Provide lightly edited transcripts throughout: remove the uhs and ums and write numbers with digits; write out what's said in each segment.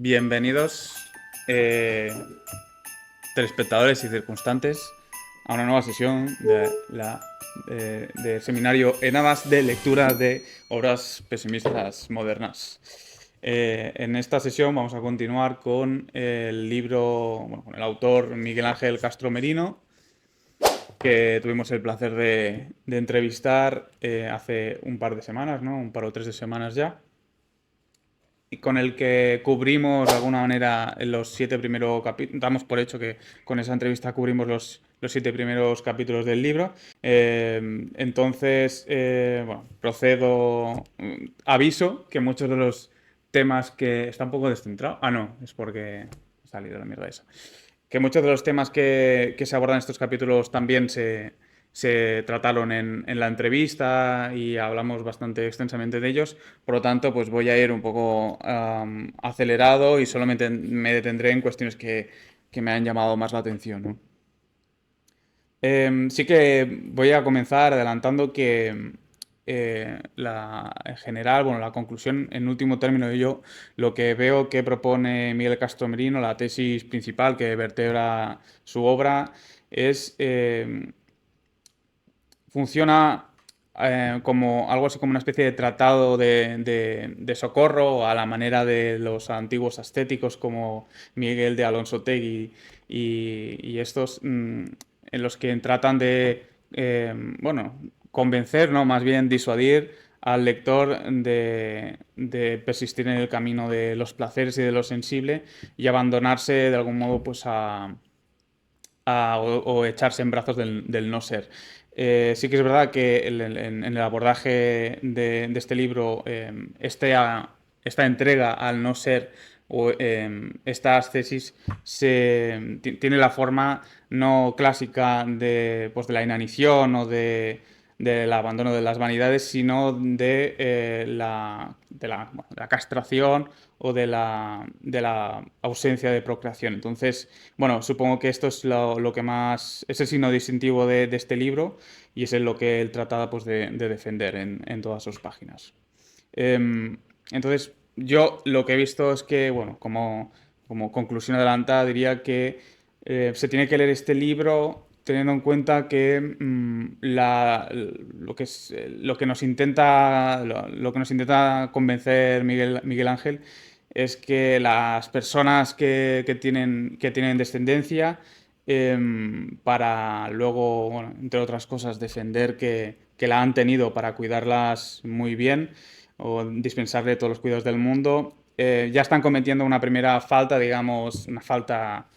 Bienvenidos, telespectadores y circunstantes, a una nueva sesión de seminario ENAVAS de lectura de obras pesimistas modernas. En esta sesión vamos a continuar con el libro, bueno, con el autor Miguel Ángel Castro Merino, que tuvimos el placer de entrevistar hace un par de semanas, ¿no? Un par o tres de semanas ya, y con el que cubrimos de alguna manera los 7 primeros capítulos. Damos por hecho que con esa entrevista cubrimos los 7 primeros capítulos del libro. Entonces, bueno, procedo. Aviso que muchos de los temas que. Está un poco descentrado. Ah, no, es porque ha salido la mierda esa. Que muchos de los temas que se abordan en estos capítulos también se trataron en la entrevista y hablamos bastante extensamente de ellos. Por lo tanto, pues voy a ir un poco acelerado y solamente me detendré en cuestiones que me han llamado más la atención, ¿no? Sí que voy a comenzar adelantando que en general, bueno, la conclusión, en último término, yo lo que veo que propone Miguel Castro Merino, la tesis principal que vertebra su obra, es funciona como algo así como una especie de tratado de socorro a la manera de los antiguos ascéticos como Miguel de Alonso Tegui y estos en los que tratan de, bueno, convencer, ¿no? Más bien disuadir al lector de persistir en el camino de los placeres y de lo sensible y abandonarse de algún modo pues o echarse en brazos del no ser. Sí que es verdad que en el abordaje de este libro, esta entrega al no ser o estas tesis tiene la forma no clásica pues, de la inanición o del abandono de las vanidades, sino bueno, de la castración o de la ausencia de procreación. Entonces, bueno, supongo que esto es lo que más, es el signo distintivo de este libro y es en lo que él trata pues, de defender en todas sus páginas. Entonces, yo lo que he visto es que, bueno, como conclusión adelantada, diría que se tiene que leer este libro teniendo en cuenta que lo que nos intenta, lo que nos intenta convencer Miguel Ángel es que las personas que tienen descendencia, para luego, bueno, entre otras cosas, defender que la han tenido para cuidarlas muy bien o dispensarle todos los cuidados del mundo, ya están cometiendo una primera falta, digamos, una falta,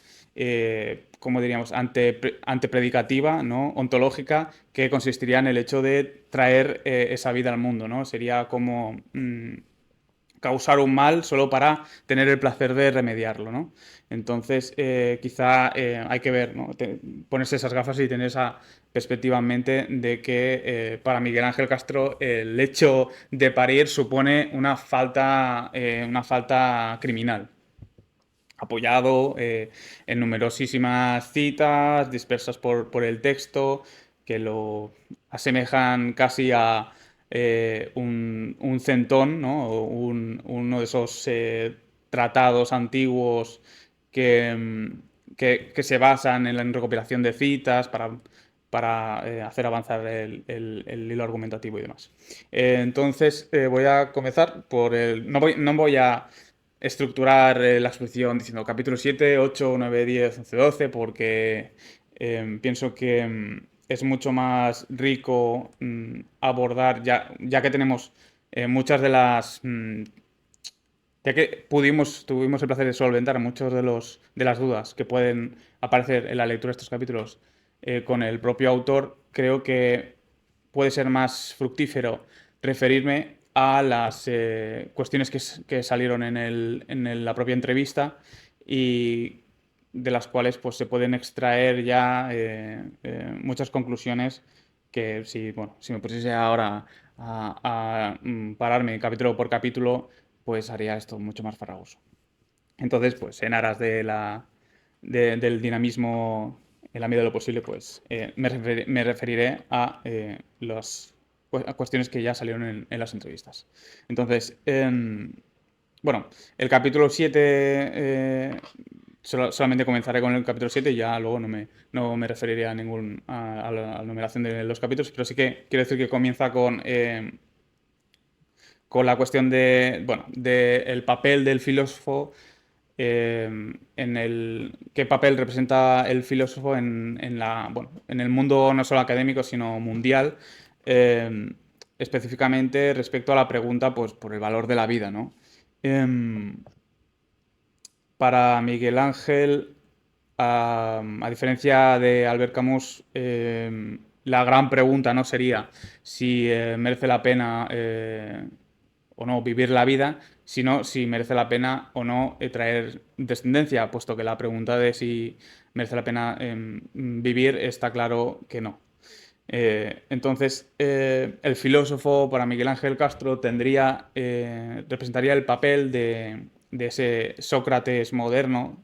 como diríamos, antepredicativa, ¿no? Ontológica, que consistiría en el hecho de traer esa vida al mundo, ¿no? Sería como causar un mal solo para tener el placer de remediarlo, ¿no? Entonces, quizá hay que ver, ¿no? Ponerse esas gafas y tener esa perspectiva en mente de que para Miguel Ángel Castro el hecho de parir supone una falta criminal, apoyado en numerosísimas citas dispersas por el texto que lo asemejan casi a un centón, ¿no? O uno de esos tratados antiguos que, que se basan en la recopilación de citas para hacer avanzar el hilo argumentativo y demás. Entonces, voy a comenzar por el. No voy a estructurar la exposición diciendo capítulo 7, 8, 9, 10, 11, 12, porque pienso que es mucho más rico abordar, ya que tenemos muchas de las. Ya que tuvimos el placer de solventar muchos de las dudas que pueden aparecer en la lectura de estos capítulos con el propio autor, creo que puede ser más fructífero referirme a las cuestiones que salieron la propia entrevista y de las cuales pues, se pueden extraer ya muchas conclusiones que bueno, si me pusiese ahora a pararme capítulo por capítulo, pues haría esto mucho más farragoso. Entonces, pues en aras del dinamismo en la medida de lo posible, pues me referiré a a cuestiones que ya salieron en las entrevistas. Entonces, Bueno, el capítulo 7, solamente comenzaré con el capítulo 7 y ya luego no me referiré a la numeración de los capítulos, pero sí que quiero decir que comienza con la cuestión bueno, del papel del filósofo, qué papel representa el filósofo bueno, en el mundo no solo académico, sino mundial, eh, específicamente respecto a la pregunta, pues, por el valor de la vida, ¿no? Em, para Miguel Ángel, a diferencia de Albert Camus, la gran pregunta no sería si merece la pena o no vivir la vida, sino si merece la pena o no traer descendencia, puesto que la pregunta de si merece la pena vivir está claro que no. Entonces, el filósofo para Miguel Ángel Castro representaría el papel de ese Sócrates moderno,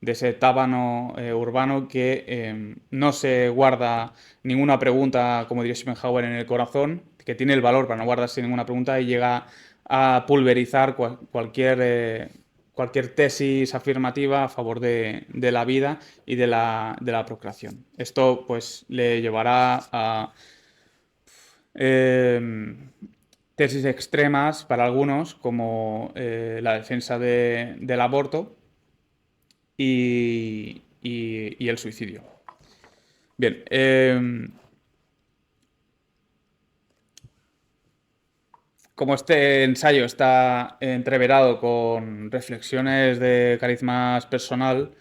de ese tábano urbano que no se guarda ninguna pregunta, como diría Schopenhauer, en el corazón, que tiene el valor para no guardarse ninguna pregunta y llega a pulverizar cualquier tesis afirmativa a favor de la vida y de la procreación. Esto pues le llevará a tesis extremas para algunos, como la defensa del aborto y el suicidio. Bien, como este ensayo está entreverado con reflexiones de cariz más personal,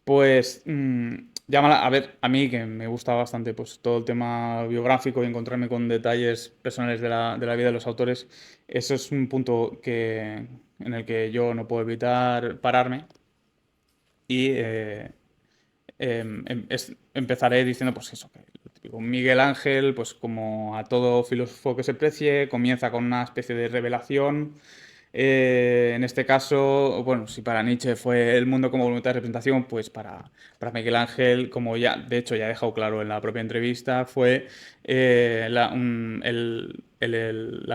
pues a ver, a mí que me gusta bastante pues todo el tema biográfico y encontrarme con detalles personales de la vida de los autores, eso es un punto en el que yo no puedo evitar pararme y empezaré diciendo pues eso, que lo típico, Miguel Ángel, pues como a todo filósofo que se precie, comienza con una especie de revelación. En este caso, bueno, si para Nietzsche fue el mundo como voluntad de representación, pues para Miguel Ángel, como ya, de hecho, ya ha dejado claro en la propia entrevista, fue la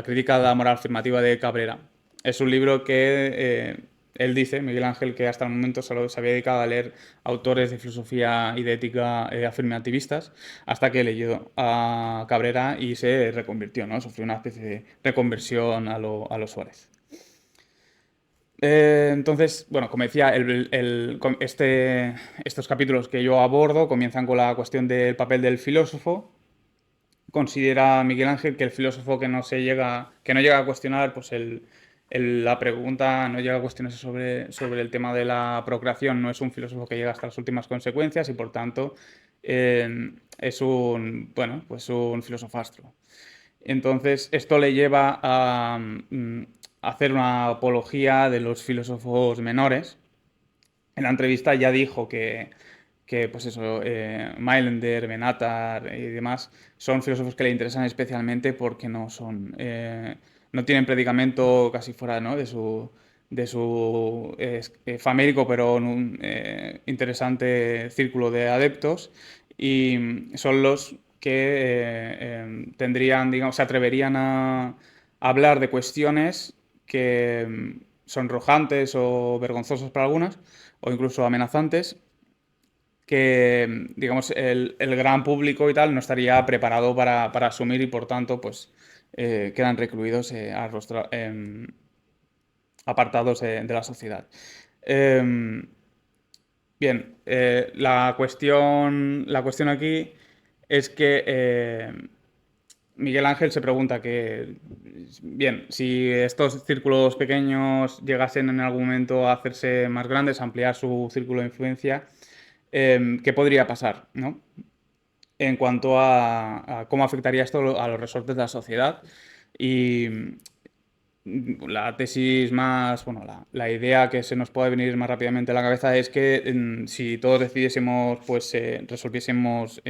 crítica a la moral afirmativa de Cabrera. Es un libro que él dice, Miguel Ángel, que hasta el momento solo se había dedicado a leer autores de filosofía y de ética afirmativistas, hasta que leyó a Cabrera y se reconvirtió, ¿no? Sufrió una especie de reconversión a lo Suárez. Entonces, bueno, como decía, estos capítulos que yo abordo comienzan con la cuestión del papel del filósofo. Considera Miguel Ángel que el filósofo que no llega a cuestionar, pues la pregunta no llega a cuestionarse sobre el tema de la procreación, no es un filósofo que llega hasta las últimas consecuencias y por tanto es bueno, pues un filosofastro. Entonces, esto le lleva a hacer una apología de los filósofos menores. En la entrevista ya dijo que pues eso, Mailander, Benatar y demás son filósofos que le interesan especialmente porque no tienen predicamento casi fuera, ¿no? de su famélico pero interesante círculo de adeptos y son los que digamos, se atreverían a hablar de cuestiones que sonrojantes o vergonzosas para algunas o incluso amenazantes que, digamos, el gran público y tal no estaría preparado para asumir y por tanto, pues, quedan recluidos, apartados de la sociedad. Em, Bien, la cuestión aquí es que Miguel Ángel se pregunta bien, si estos círculos pequeños llegasen en algún momento a hacerse más grandes, a ampliar su círculo de influencia, ¿qué podría pasar, ¿no? En cuanto a cómo afectaría esto a los resortes de la sociedad. Y la tesis más, bueno, la idea que se nos puede venir más rápidamente a la cabeza es que si todos decidiésemos, pues resolviésemos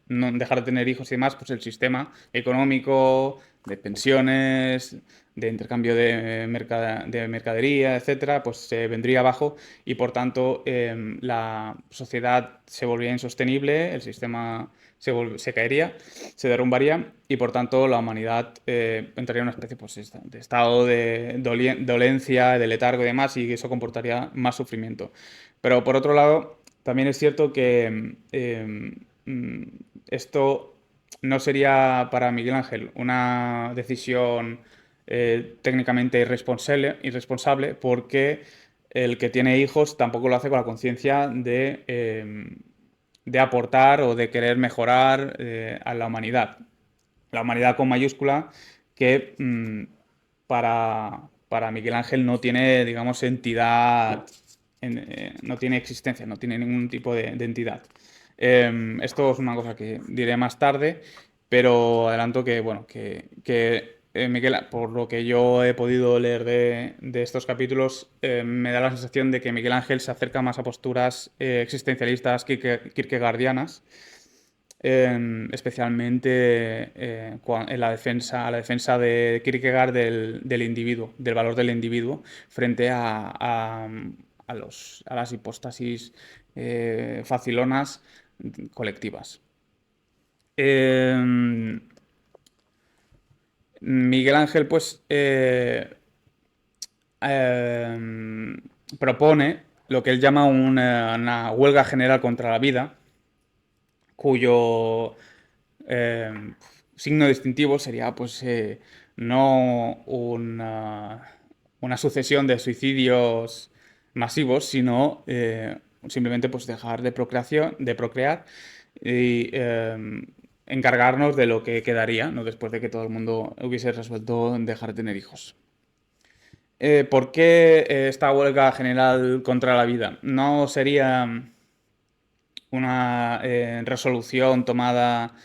no dejar de tener hijos y demás, pues el sistema económico, de pensiones, de intercambio de mercadería, etcétera, pues se vendría abajo y por tanto la sociedad se volvería insostenible, el sistema se caería, se derrumbaría y por tanto la humanidad entraría en una especie pues, de estado de dolencia, de letargo y demás, y eso comportaría más sufrimiento. Pero por otro lado, también es cierto que mm, esto no sería para Miguel Ángel una decisión técnicamente irresponsable porque el que tiene hijos tampoco lo hace con la conciencia de aportar o de querer mejorar a la humanidad. La humanidad con mayúscula que para Miguel Ángel no tiene, digamos, entidad, no tiene existencia, no tiene ningún tipo de entidad. Esto es una cosa que diré más tarde, pero adelanto que, bueno, Miguel, por lo que yo he podido leer de estos capítulos, me da la sensación de que Miguel Ángel se acerca más a posturas existencialistas kierkegaardianas, especialmente en a la defensa de Kierkegaard del individuo, del valor del individuo, frente a las hipóstasis facilonas colectivas. Miguel Ángel, pues, eh, propone lo que él llama una huelga general contra la vida, cuyo signo distintivo sería, pues, no una sucesión de suicidios masivos, sino simplemente, pues, dejar de procrear y encargarnos de lo que quedaría, ¿no? Después de que todo el mundo hubiese resuelto dejar de tener hijos. ¿Por qué esta huelga general contra la vida? ¿No sería una resolución tomada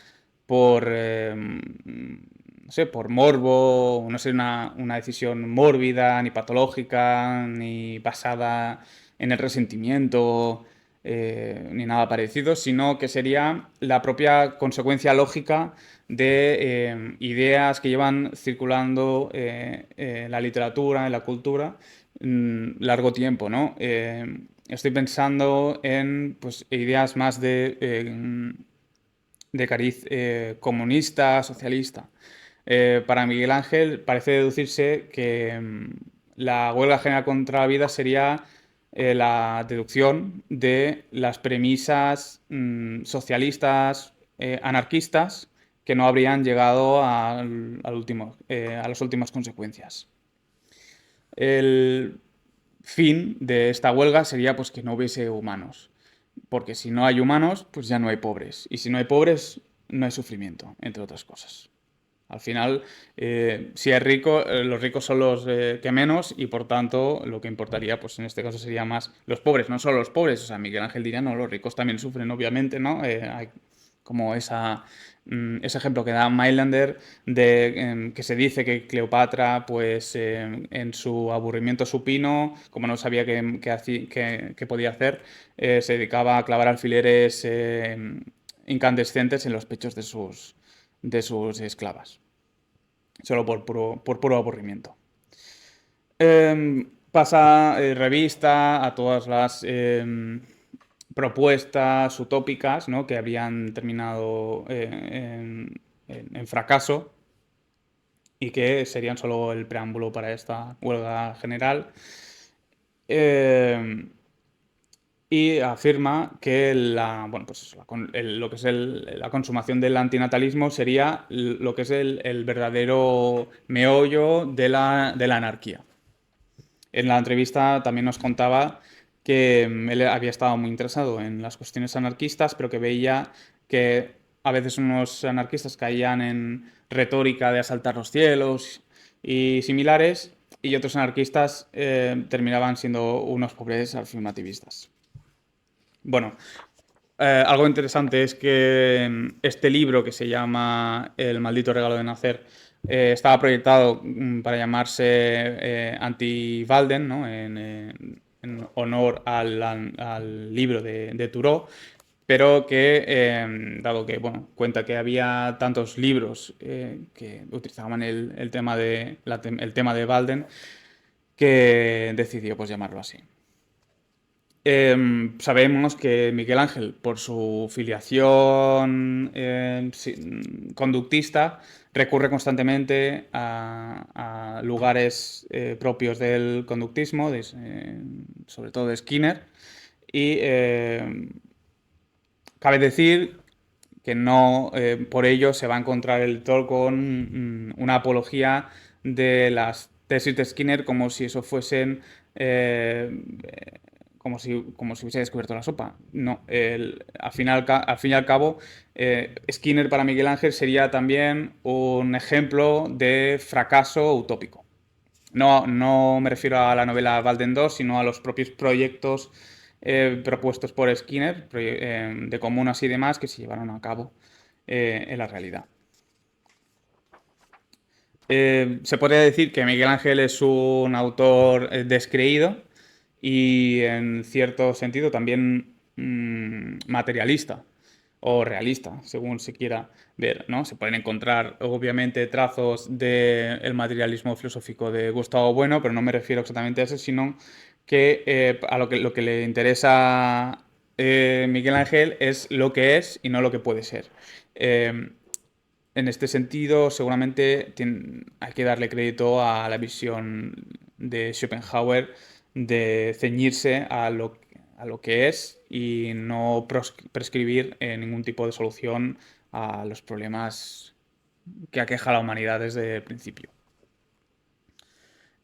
por, no sé, por morbo, no sé, una decisión mórbida, ni patológica, ni basada en el resentimiento, ni nada parecido, sino que sería la propia consecuencia lógica de ideas que llevan circulando en la literatura, en la cultura, largo tiempo, ¿no? Estoy pensando en pues, ideas más de cariz comunista, socialista. Para Miguel Ángel parece deducirse que la huelga general contra la vida sería la deducción de las premisas socialistas, anarquistas, que no habrían llegado a las últimas consecuencias. El fin de esta huelga sería pues, que no hubiese humanos. Porque si no hay humanos, pues ya no hay pobres. Y si no hay pobres, no hay sufrimiento, entre otras cosas. Al final, si hay rico, los ricos son los que menos y por tanto lo que importaría, pues en este caso sería más los pobres, no solo los pobres. O sea, Miguel Ángel diría, no, los ricos también sufren, obviamente, ¿no? Hay como ese ejemplo que da Mailander de que se dice que Cleopatra, pues en su aburrimiento supino, como no sabía qué podía hacer, se dedicaba a clavar alfileres incandescentes en los pechos de sus esclavas, solo por puro aburrimiento. Pasa revista a todas las propuestas utópicas, ¿no? Que habrían terminado en fracaso y que serían solo el preámbulo para esta huelga general. Y afirma que bueno, pues lo que es la consumación del antinatalismo sería lo que es el verdadero meollo de la anarquía. En la entrevista también nos contaba que él había estado muy interesado en las cuestiones anarquistas, pero que veía que a veces unos anarquistas caían en retórica de asaltar los cielos y similares, y otros anarquistas terminaban siendo unos pobres afirmativistas. Bueno, algo interesante es que este libro que se llama El maldito regalo de nacer estaba proyectado para llamarse Anti-Walden, ¿no? En honor al libro de Thoreau, pero que, dado que bueno, cuenta que había tantos libros que utilizaban el tema el tema de Walden, que decidió pues llamarlo así. Sabemos que Miguel Ángel, por su filiación conductista, recurre constantemente a lugares propios del conductismo, sobre todo de Skinner, y cabe decir que no por ello se va a encontrar el lector con una apología de las tesis de Skinner como si eso fuesen eh, como si hubiese descubierto la sopa. No, al fin y al cabo, Skinner para Miguel Ángel sería también un ejemplo de fracaso utópico. No, no me refiero a la novela Walden 2, sino a los propios proyectos propuestos por Skinner, de comunas y demás, que se llevaron a cabo en la realidad. Se podría decir que Miguel Ángel es un autor descreído y en cierto sentido también materialista o realista, según se quiera ver, ¿no? Se pueden encontrar obviamente trazos del materialismo filosófico de Gustavo Bueno, pero no me refiero exactamente a eso, sino que a lo que le interesa Miguel Ángel es lo que es y no lo que puede ser. En este sentido, seguramente hay que darle crédito a la visión de Schopenhauer de ceñirse a lo que es y no prescribir ningún tipo de solución a los problemas que aqueja a la humanidad desde el principio.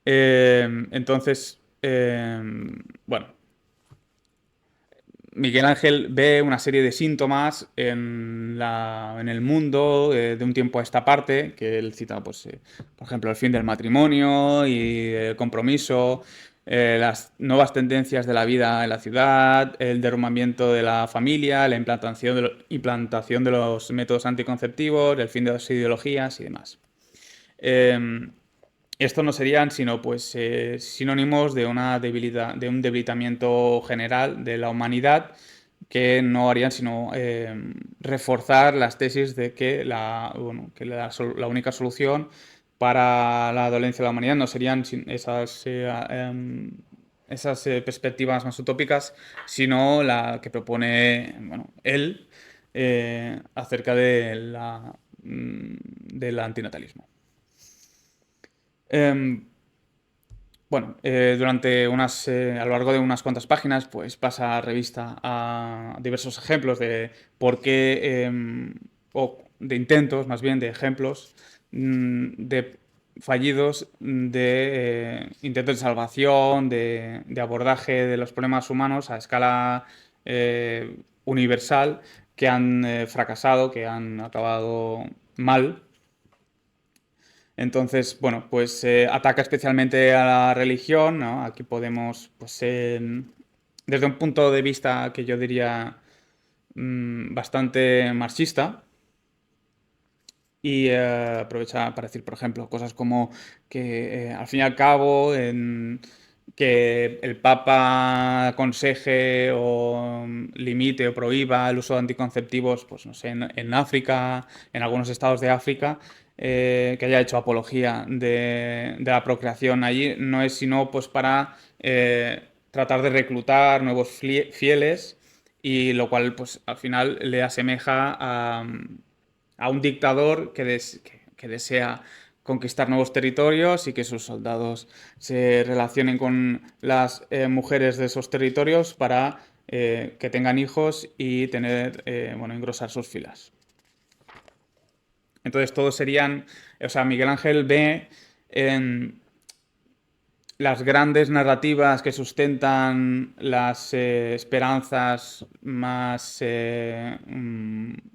Entonces, bueno, Miguel Ángel ve una serie de síntomas en el mundo de un tiempo a esta parte, que él cita, pues, por ejemplo, el fin del matrimonio y el compromiso, las nuevas tendencias de la vida en la ciudad, el derrumbamiento de la familia, la implantación de los métodos anticonceptivos, el fin de las ideologías y demás. Eh, Estos no serían sino pues sinónimos de una debilidad, de un debilitamiento general de la humanidad que no harían sino reforzar las tesis de que la única solución para la dolencia de la humanidad no serían esas perspectivas más utópicas, sino la que propone bueno, él acerca del antinatalismo. Em, bueno, a lo largo de unas cuantas páginas, pues pasa revista a diversos ejemplos de por qué, o de intentos, más bien, de ejemplos de fallidos de intentos de salvación, de abordaje de los problemas humanos a escala universal que han fracasado, que han acabado mal. Entonces, bueno, pues ataca especialmente a la religión, ¿no? Aquí podemos, pues, desde un punto de vista que yo diría bastante marxista, y aprovecha para decir, por ejemplo, cosas como que al fin y al cabo que el Papa aconseje o limite o prohíba el uso de anticonceptivos, pues no sé, en África, en algunos estados de África, que haya hecho apología de la procreación allí, no es sino pues para tratar de reclutar nuevos fieles y lo cual pues al final le asemeja a un dictador que desea conquistar nuevos territorios y que sus soldados se relacionen con las mujeres de esos territorios para que tengan hijos y bueno, engrosar sus filas. Entonces todos serían, o sea, Miguel Ángel ve en las grandes narrativas que sustentan las esperanzas más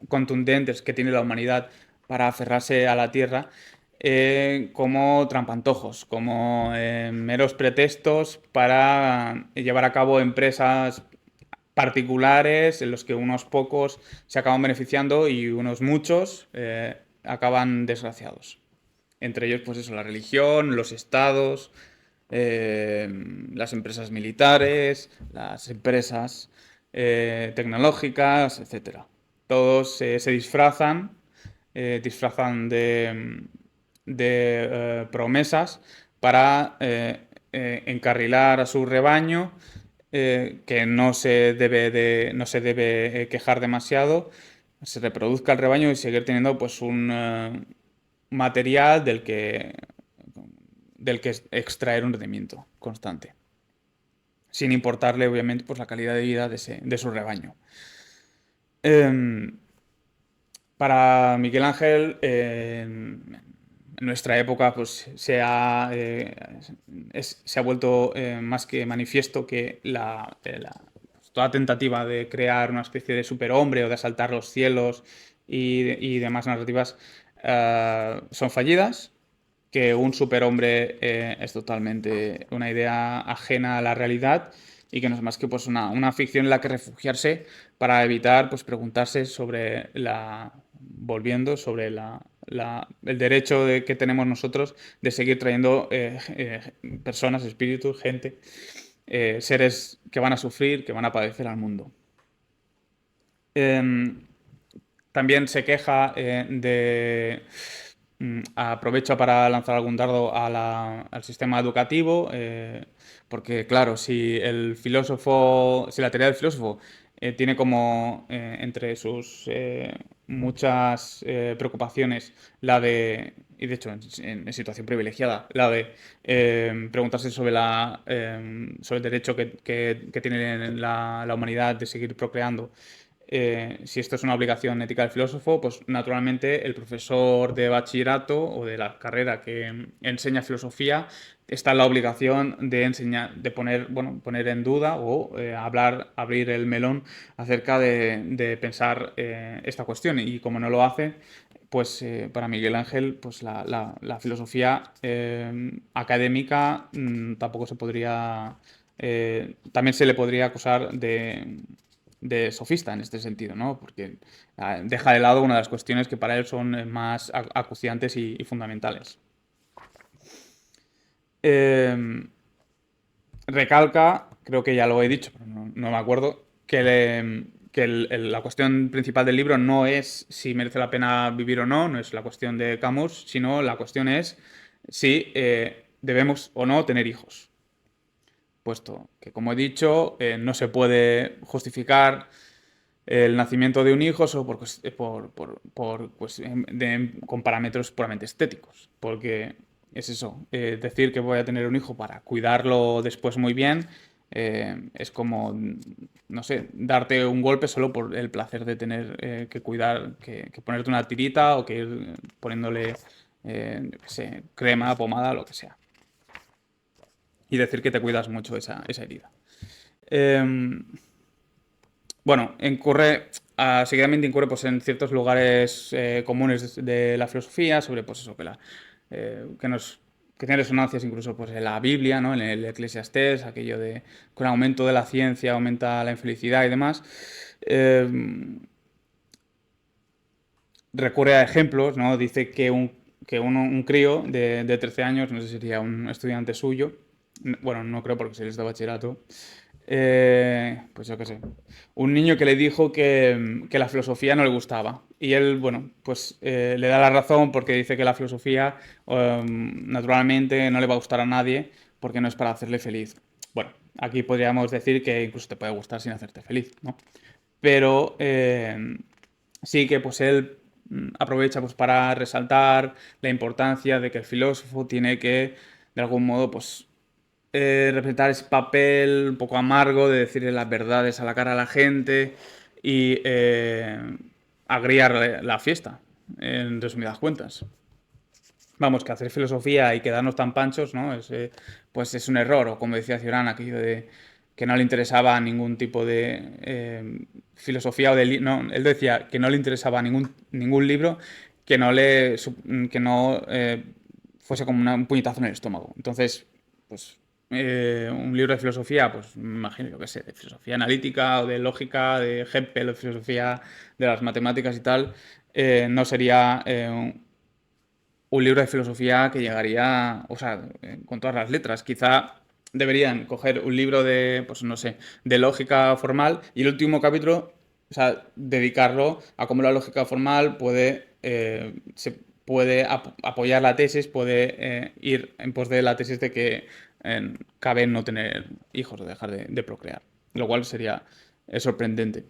contundentes que tiene la humanidad para aferrarse a la Tierra, como trampantojos, como meros pretextos para llevar a cabo empresas particulares en los que unos pocos se acaban beneficiando y unos muchos acaban desgraciados. Entre ellos, pues eso, la religión, los estados, las empresas militares, las empresas tecnológicas, etcétera. Todos se disfrazan de promesas para encarrilar a su rebaño que no se debe quejar demasiado, se reproduzca el rebaño y seguir teniendo pues un material del que extraer un rendimiento constante, sin importarle obviamente pues la calidad de vida de su rebaño. Em, para Miguel Ángel, en nuestra época, pues se ha vuelto más que manifiesto que toda tentativa de crear una especie de superhombre o de asaltar los cielos y demás narrativas son fallidas, que un superhombre es totalmente una idea ajena a la realidad y que no es más que pues, una ficción en la que refugiarse para evitar pues, preguntarse sobre volviendo sobre el derecho que tenemos nosotros de seguir trayendo personas, espíritus, gente, seres que van a sufrir, que van a padecer al mundo. Em, También se queja aprovecha para lanzar algún dardo al sistema educativo, porque claro, si la teoría del filósofo tiene como entre sus muchas preocupaciones y de hecho en situación privilegiada, la de preguntarse sobre el derecho que tiene la humanidad de seguir procreando, si esto es una obligación ética del filósofo, pues naturalmente el profesor de bachillerato o de la carrera que enseña filosofía está en la obligación de enseñar, de poner en duda o abrir el melón acerca de pensar esta cuestión. Y como no lo hace, pues para Miguel Ángel, pues la filosofía académica tampoco se podría, también se le podría acusar de sofista en este sentido, ¿no? Porque deja de lado una de las cuestiones que para él son más acuciantes y fundamentales. Eh, Recalca, creo que ya lo he dicho, pero no me acuerdo, que la cuestión principal del libro no es si merece la pena vivir o no, no es la cuestión de Camus, sino la cuestión es si debemos o no tener hijos. Puesto que, como he dicho, no se puede justificar el nacimiento de un hijo solo con parámetros puramente estéticos. Porque es eso, decir que voy a tener un hijo para cuidarlo después muy bien, es como, no sé, darte un golpe solo por el placer de tener que cuidar, que ponerte una tirita o que ir poniéndole, yo qué sé, crema, pomada, lo que sea. Y decir que te cuidas mucho esa herida. Em, bueno, seguidamente incurre pues, en ciertos lugares comunes de la filosofía, sobre pues eso, que tiene resonancias incluso pues, en la Biblia, ¿no? En el Eclesiastés, aquello de con el aumento de la ciencia aumenta la infelicidad y demás. Eh, Recurre a ejemplos, ¿no? Dice que un crío de 13 años, no sé si sería un estudiante suyo, bueno, no creo porque se les da bachillerato, pues yo qué sé, un niño que le dijo que la filosofía no le gustaba. Y él, bueno, pues le da la razón porque dice que la filosofía naturalmente no le va a gustar a nadie porque no es para hacerle feliz. Bueno, aquí podríamos decir que incluso te puede gustar sin hacerte feliz, ¿no? Pero sí que pues él aprovecha pues para resaltar la importancia de que el filósofo tiene que, de algún modo, pues representar ese papel un poco amargo de decirle las verdades a la cara a la gente y agriar la fiesta, en resumidas cuentas. Vamos, que hacer filosofía y quedarnos tan panchos, ¿no? Pues es un error. O como decía Cioran, aquello de que no le interesaba ningún tipo de filosofía o no, él decía que no le interesaba ningún libro que no fuese como un puñetazo en el estómago. Entonces, pues un libro de filosofía, pues me imagino, yo qué sé, de filosofía analítica o de lógica, de Hegel o de filosofía de las matemáticas y tal, no sería un libro de filosofía que llegaría, o sea, con todas las letras. Quizá deberían coger un libro de, pues no sé, de lógica formal y el último capítulo, o sea, dedicarlo a cómo la lógica formal se puede apoyar la tesis, puede ir en pos de la tesis de que cabe no tener hijos o dejar de procrear, lo cual sería sorprendente.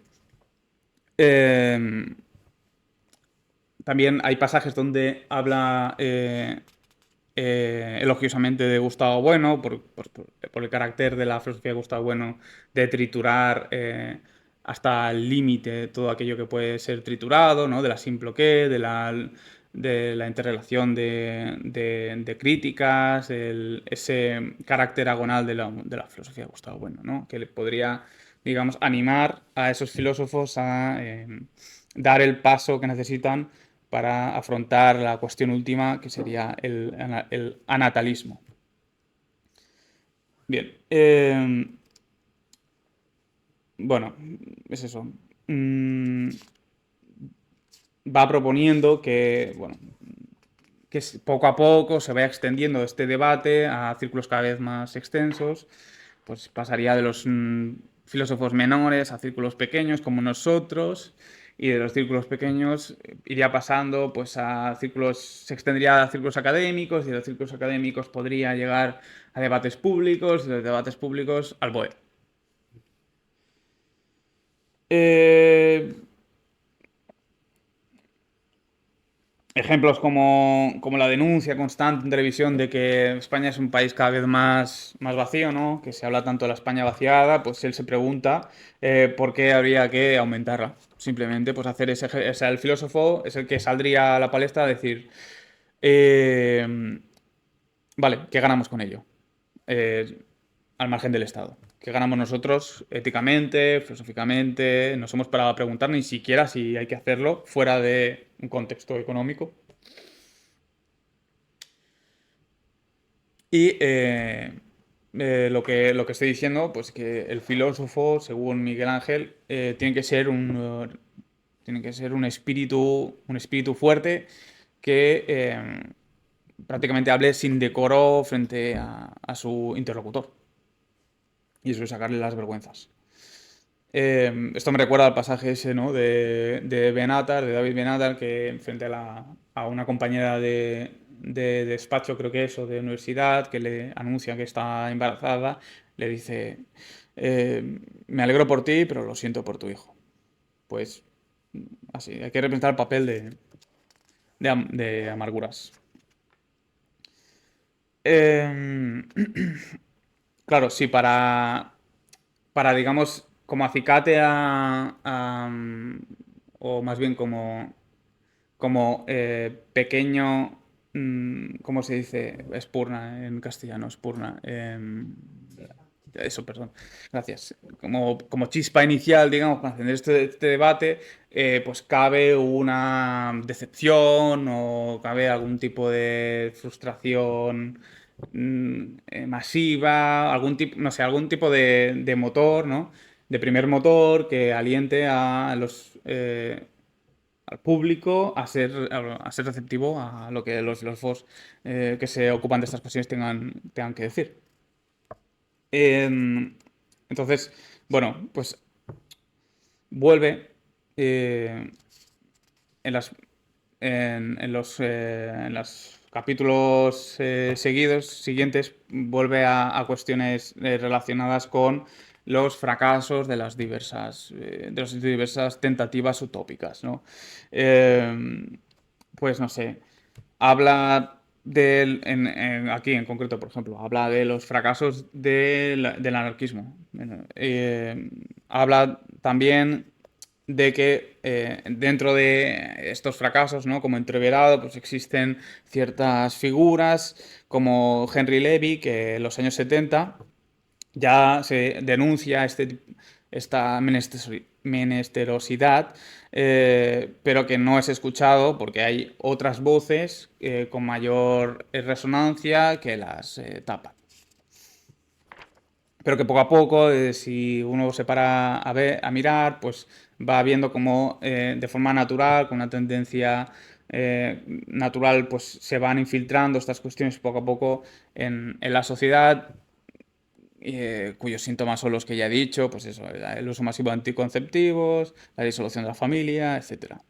Eh, También hay pasajes donde habla elogiosamente de Gustavo Bueno, por el carácter de la filosofía de Gustavo Bueno de triturar hasta el límite todo aquello que puede ser triturado, ¿no? De la simploqué, de la interrelación de críticas, ese carácter agonal de la filosofía de Gustavo Bueno, ¿no? Que le podría, digamos, animar a esos filósofos a dar el paso que necesitan para afrontar la cuestión última, que sería el anatalismo. Bien, bueno, es eso. Va proponiendo que, bueno, que poco a poco se vaya extendiendo este debate a círculos cada vez más extensos, pues pasaría de los filósofos menores a círculos pequeños como nosotros, y de los círculos pequeños iría pasando pues a círculos, se extendería a círculos académicos, y de los círculos académicos podría llegar a debates públicos, y de los debates públicos al BOE. Eh, Ejemplos como la denuncia constante en televisión de que España es un país cada vez más vacío, ¿no? Que se habla tanto de la España vaciada, pues él se pregunta por qué habría que aumentarla. Simplemente, pues hacer o sea, el filósofo es el que saldría a la palestra a decir, eh, vale, ¿qué ganamos con ello? Eh, Al margen del Estado. ¿Qué ganamos nosotros éticamente, filosóficamente? Nos hemos parado a preguntar ni siquiera si hay que hacerlo fuera de un contexto económico. Y lo que estoy diciendo, pues que el filósofo, según Miguel Ángel, tiene que ser un espíritu fuerte que prácticamente hable sin decoro frente a su interlocutor. Y eso es sacarle las vergüenzas. Esto me recuerda al pasaje ese, ¿no? de Benatar, de David Benatar, que frente a una compañera de despacho, creo que es, o de universidad, que le anuncia que está embarazada, le dice, me alegro por ti, pero lo siento por tu hijo. Pues así, hay que representar el papel de amarguras. Em, claro, sí, digamos, como acicate o más bien como pequeño, ¿cómo se dice? Espurna en castellano, espurna. Eso, perdón. Gracias. Como chispa inicial, digamos, para encender este debate, pues cabe una decepción o cabe algún tipo de frustración masiva, no sé, algún tipo de motor, ¿no? De primer motor que aliente al público a ser receptivo a lo que los filósofos que se ocupan de estas cuestiones tengan que decir. Em, entonces, bueno, pues vuelve eh, en las, en los capítulos siguientes, vuelve a cuestiones relacionadas con los fracasos de las diversas tentativas utópicas, ¿no? Pues no sé, habla aquí en concreto, por ejemplo, habla de los fracasos del anarquismo. Bueno, habla también de que dentro de estos fracasos, ¿no? Como entreverado, pues existen ciertas figuras como Henry Levy, que en los años 70 ya se denuncia esta menesterosidad, pero que no es escuchado porque hay otras voces con mayor resonancia que las tapan. Pero que poco a poco, si uno se para a mirar, pues va viendo cómo de forma natural, con una tendencia natural, pues se van infiltrando estas cuestiones poco a poco en la sociedad, cuyos síntomas son los que ya he dicho, pues eso, el uso masivo de anticonceptivos, la disolución de la familia, etcétera.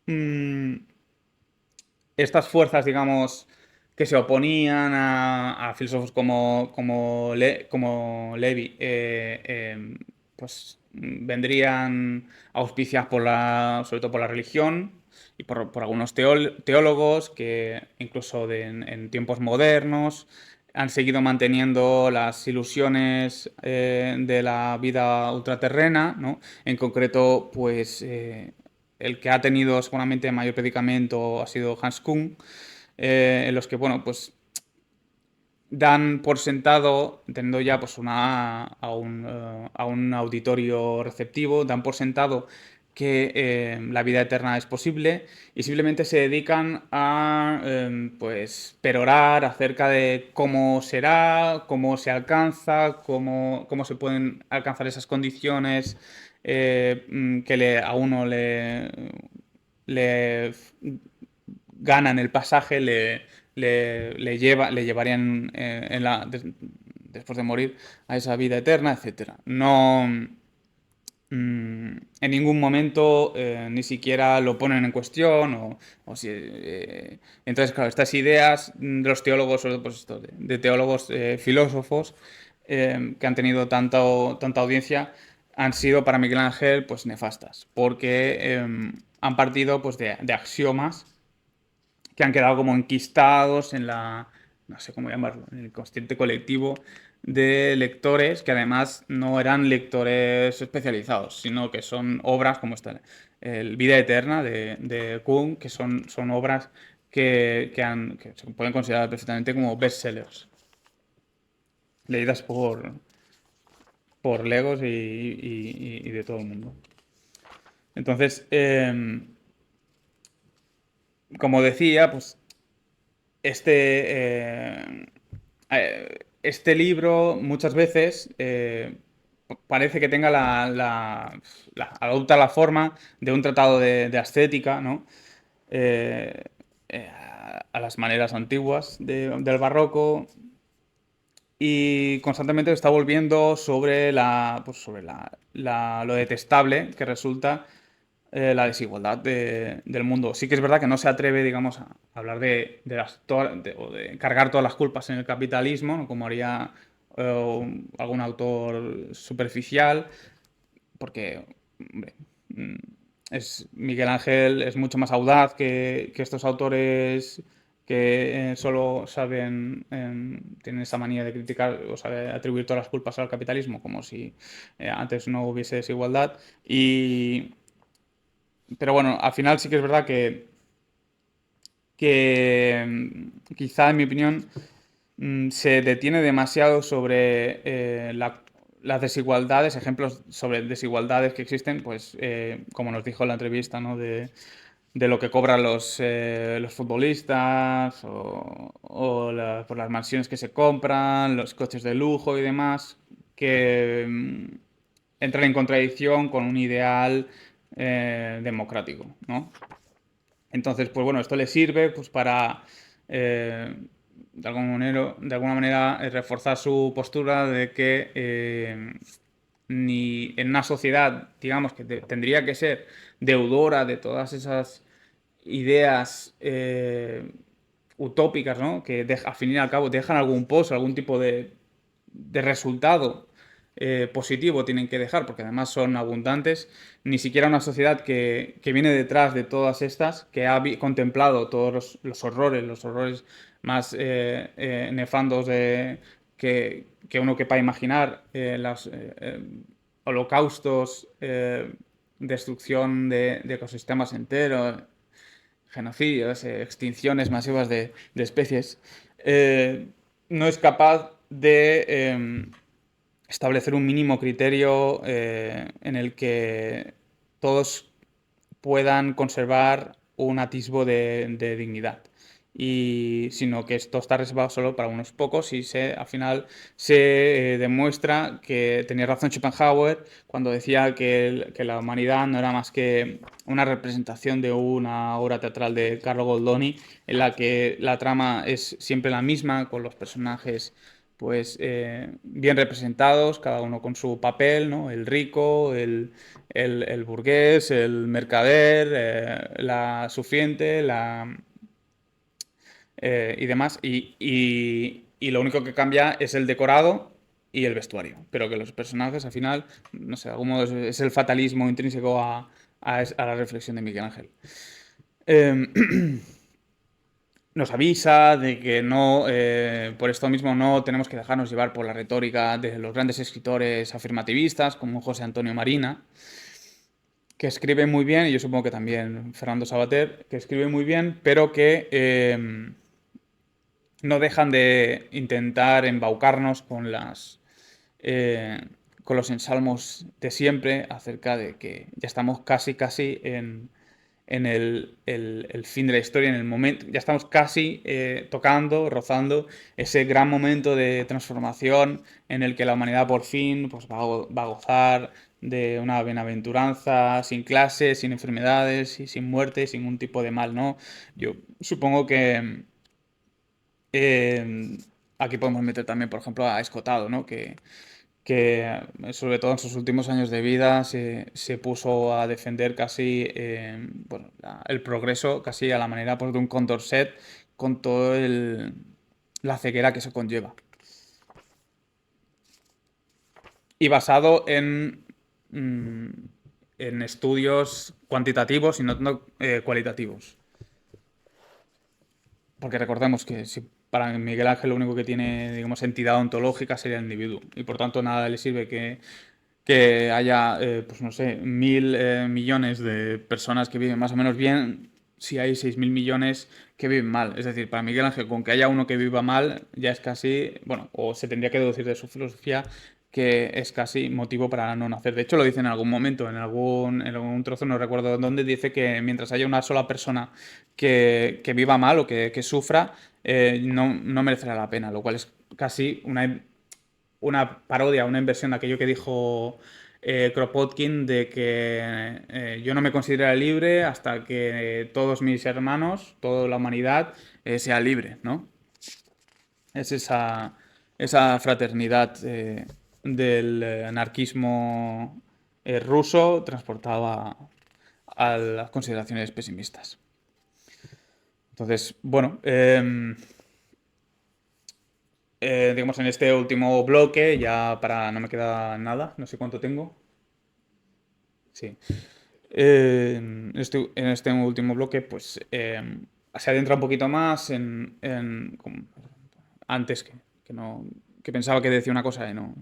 Mm, Estas fuerzas, digamos, que se oponían a filósofos como Levi, pues vendrían auspiciados sobre todo por la religión y por algunos teólogos que incluso en tiempos modernos han seguido manteniendo las ilusiones de la vida ultraterrena, ¿no? En concreto, pues el que ha tenido seguramente mayor predicamento ha sido Hans Kuhn, en los que, bueno, pues dan por sentado, teniendo ya pues a un auditorio receptivo, dan por sentado que la vida eterna es posible y simplemente se dedican a pues perorar acerca de cómo será, cómo se alcanza, cómo se pueden alcanzar esas condiciones a uno le ganan el pasaje, le llevarían después de morir a esa vida eterna, etcétera. No, en ningún momento ni siquiera lo ponen en cuestión o si, entonces, claro, estas ideas de los teólogos, sobre todo pues esto, de teólogos filósofos que han tenido tanta audiencia, han sido para Miguel Ángel pues nefastas, porque han partido pues de axiomas que han quedado como enquistados en no sé cómo llamarlo, en el consciente colectivo de lectores que además no eran lectores especializados, sino que son obras como esta, el Vida Eterna de Kuhn, que son obras que se pueden considerar perfectamente como bestsellers, leídas por legos y de todo el mundo. Entonces, como decía, pues este libro muchas veces parece que tenga adopta la forma de un tratado de ascética, ¿no? Eh, a las maneras antiguas del barroco y constantemente está volviendo sobre lo detestable que resulta la desigualdad del mundo. Sí que es verdad que no se atreve, digamos, a hablar o de cargar todas las culpas en el capitalismo, ¿no? Como haría algún autor superficial, porque hombre, mm, Miguel Ángel es mucho más audaz que estos autores que solo tienen esa manía de criticar o sabe atribuir todas las culpas al capitalismo, como si antes no hubiese desigualdad. Pero bueno, al final sí que es verdad que quizá, en mi opinión, se detiene demasiado sobre las desigualdades, ejemplos sobre desigualdades que existen, pues como nos dijo en la entrevista, ¿no? De lo que cobran los futbolistas por las mansiones que se compran, los coches de lujo y demás, que entran en contradicción con un ideal democrático, ¿no? Entonces, pues bueno, esto le sirve pues para, de alguna manera reforzar su postura de que ni en una sociedad, digamos, que tendría que ser deudora de todas esas ideas utópicas, ¿no? Que al fin y al cabo dejan algún pozo, algún tipo de resultado positivo tienen que dejar, porque además son abundantes, ni siquiera una sociedad que viene detrás de todas estas, que ha contemplado todos los horrores más nefandos que uno quepa imaginar, los holocaustos, destrucción de ecosistemas enteros, genocidios, extinciones masivas de especies, no es capaz de establecer un mínimo criterio en el que todos puedan conservar un atisbo de dignidad. Sino que esto está reservado solo para unos pocos y al final se demuestra que tenía razón Schopenhauer cuando decía que la humanidad no era más que una representación de una obra teatral de Carlo Goldoni en la que la trama es siempre la misma, con los personajes pues bien representados, cada uno con su papel, ¿no? El rico, el burgués, el mercader, la sufriente, y demás. Y lo único que cambia es el decorado y el vestuario. Pero que los personajes, al final, no sé, de algún modo es el fatalismo intrínseco a la reflexión de Miguel Ángel. Eh, Nos avisa de que no, por esto mismo no tenemos que dejarnos llevar por la retórica de los grandes escritores afirmativistas como José Antonio Marina, que escribe muy bien, y yo supongo que también Fernando Savater, que escribe muy bien, pero que no dejan de intentar embaucarnos eh, con los ensalmos de siempre acerca de que ya estamos casi en el fin de la historia, en el momento, ya estamos casi tocando, rozando ese gran momento de transformación en el que la humanidad por fin pues, va a gozar de una bienaventuranza sin clases, sin enfermedades, y sin muerte, sin ningún tipo de mal, ¿no? Yo supongo que eh, aquí podemos meter también, por ejemplo, a Escotado, ¿no? Que sobre todo en sus últimos años de vida se puso a defender casi bueno, el progreso casi a la manera pues, de un Condorcet con todo la ceguera que eso conlleva. Y basado mm, en estudios cuantitativos y no cualitativos. Porque recordemos que si para Miguel Ángel lo único que tiene, digamos, entidad ontológica sería el individuo. Y por tanto nada le sirve que haya, pues no sé, 1.000 millones de personas que viven más o menos bien si hay 6.000 millones que viven mal. Es decir, para Miguel Ángel, con que haya uno que viva mal, ya es casi, bueno, o se tendría que deducir de su filosofía que es casi motivo para no nacer. De hecho, lo dice en algún momento, en algún trozo, no recuerdo dónde, dice que mientras haya una sola persona que viva mal o que sufra, no merecerá la pena, lo cual es casi una parodia, una inversión de aquello que dijo Kropotkin de que yo no me considero libre hasta que todos mis hermanos, toda la humanidad, sea libre, ¿no? Es esa fraternidad del anarquismo ruso transportado a las consideraciones pesimistas. Entonces, bueno, digamos en este último bloque, ya para no me queda nada, no sé cuánto tengo. Sí. En este último bloque, pues se adentra un poquito más antes que no, que pensaba que decía una cosa y no.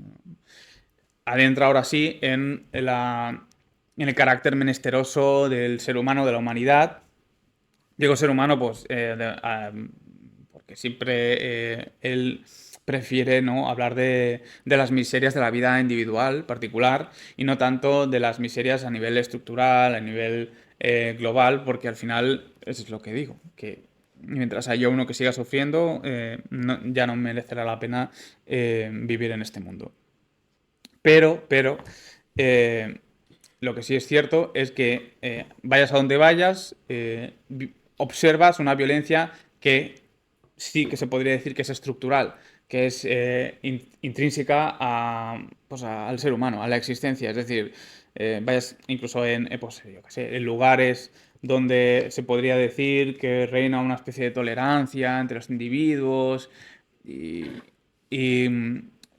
Adentra ahora sí en el carácter menesteroso del ser humano, de la humanidad. Digo ser humano, pues, porque siempre él prefiere, ¿no? Hablar de las miserias de la vida individual, particular, y no tanto de las miserias a nivel estructural, a nivel global, porque al final, eso es lo que digo, que mientras haya uno que siga sufriendo, ya no merecerá la pena vivir en este mundo. Pero, eh, lo que sí es cierto es que vayas a donde vayas, observas una violencia que sí que se podría decir que es estructural, que es intrínseca pues al ser humano, a la existencia. Es decir, vayas incluso pues, yo qué sé, en lugares donde se podría decir que reina una especie de tolerancia entre los individuos y, y,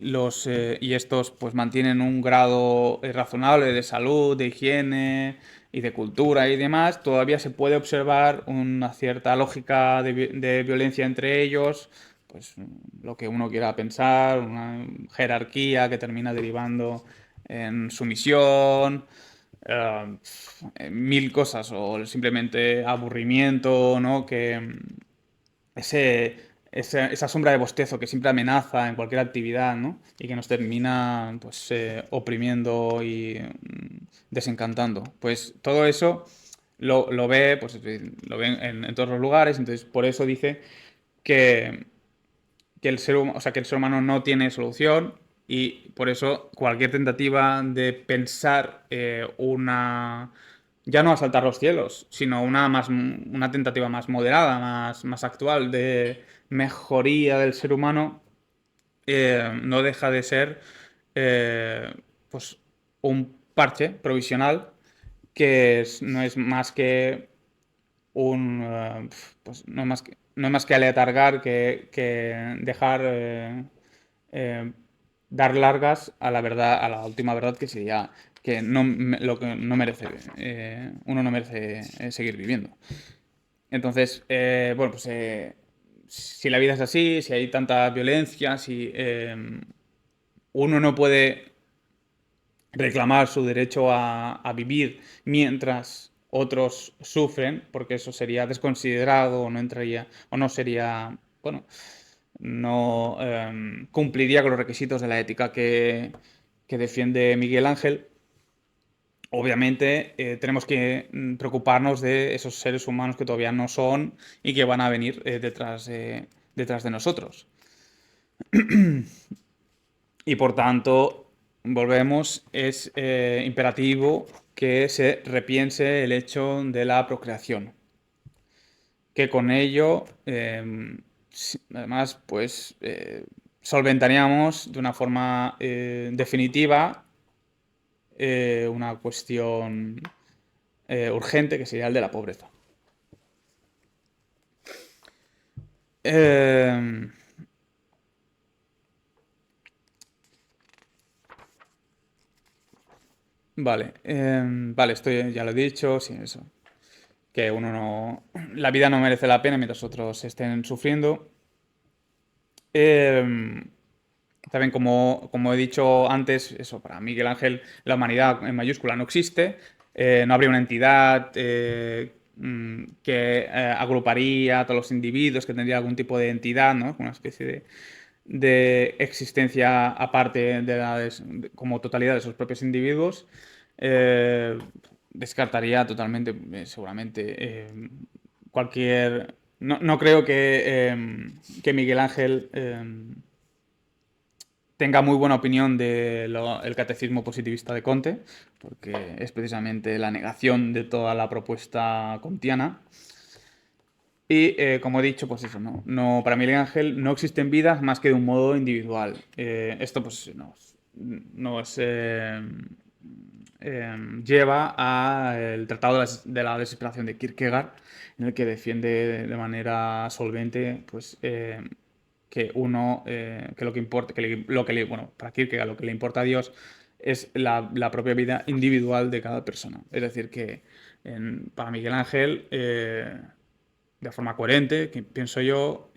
y estos pues mantienen un grado razonable de salud, de higiene y de cultura y demás, todavía se puede observar una cierta lógica de violencia entre ellos, pues lo que uno quiera pensar, una jerarquía que termina derivando en sumisión, mil cosas, o simplemente aburrimiento, ¿no? Ese, esa sombra de bostezo que siempre amenaza en cualquier actividad, ¿no? Y que nos termina, pues, oprimiendo y desencantando. Pues todo eso lo ve, pues, lo ve en todos los lugares, entonces por eso dice que, que el ser humano no tiene solución y por eso cualquier tentativa de pensar ya no a saltar los cielos, sino una tentativa más moderada, más actual de mejoría del ser humano, no deja de ser eh, pues un parche provisional que no es más que pues no es más que aletargar, que dejar, eh, dar largas a la verdad, a la última verdad, que sería que lo que no merece, uno no merece seguir viviendo. Entonces, bueno, pues si la vida es así, si hay tanta violencia, si uno no puede reclamar su derecho a vivir mientras otros sufren, porque eso sería desconsiderado o no entraría, o no sería, bueno, no cumpliría con los requisitos de la ética que defiende Miguel Ángel. Obviamente tenemos que preocuparnos de esos seres humanos que todavía no son y que van a venir detrás de nosotros. Y por tanto, volvemos, es imperativo que se repiense el hecho de la procreación. Que con ello, además, pues solventaríamos de una forma definitiva una cuestión urgente, que sería el de la pobreza. Eh, vale, vale, esto ya lo he dicho, sí, eso. Que uno no. La vida no merece la pena mientras otros estén sufriendo. Eh, También, como he dicho antes, eso, para Miguel Ángel, la humanidad en mayúscula no existe. No habría una entidad que agruparía a todos los individuos, que tendría algún tipo de entidad, ¿no? Una especie de existencia aparte como totalidad de sus propios individuos. Eh, Descartaría totalmente, seguramente, cualquier. No creo que Miguel Ángel tenga muy buena opinión del catecismo positivista de Comte, porque es precisamente la negación de toda la propuesta kantiana. Y como he dicho, pues eso, para Miguel Ángel no existen vidas más que de un modo individual. Esto pues nos lleva al Tratado de la Desesperación de Kierkegaard, en el que defiende de manera solvente pues, que lo que importa, bueno, para Kierkegaard lo que le importa a Dios es la propia vida individual de cada persona. Es decir, que para Miguel Ángel, de forma coherente, que pienso yo,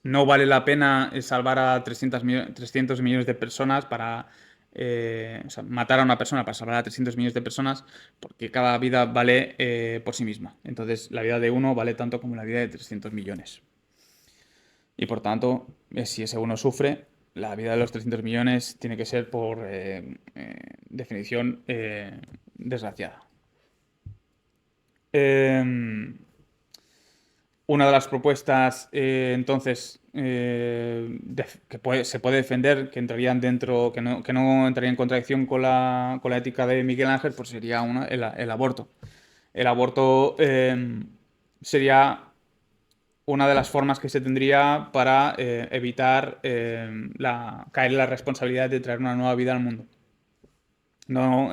no vale la pena salvar a 300 millones de personas o sea, matar a una persona para salvar a 300 millones de personas, porque cada vida vale por sí misma. Entonces, la vida de uno vale tanto como la vida de 300 millones. Y por tanto, si ese uno sufre, la vida de los 300 millones tiene que ser por definición desgraciada. Em, Una de las propuestas, entonces, se puede defender, que entrarían dentro, que no entraría en contradicción con la ética de Miguel Ángel, pues sería el aborto. El aborto sería una de las formas que se tendría para evitar caer en la responsabilidad de traer una nueva vida al mundo. No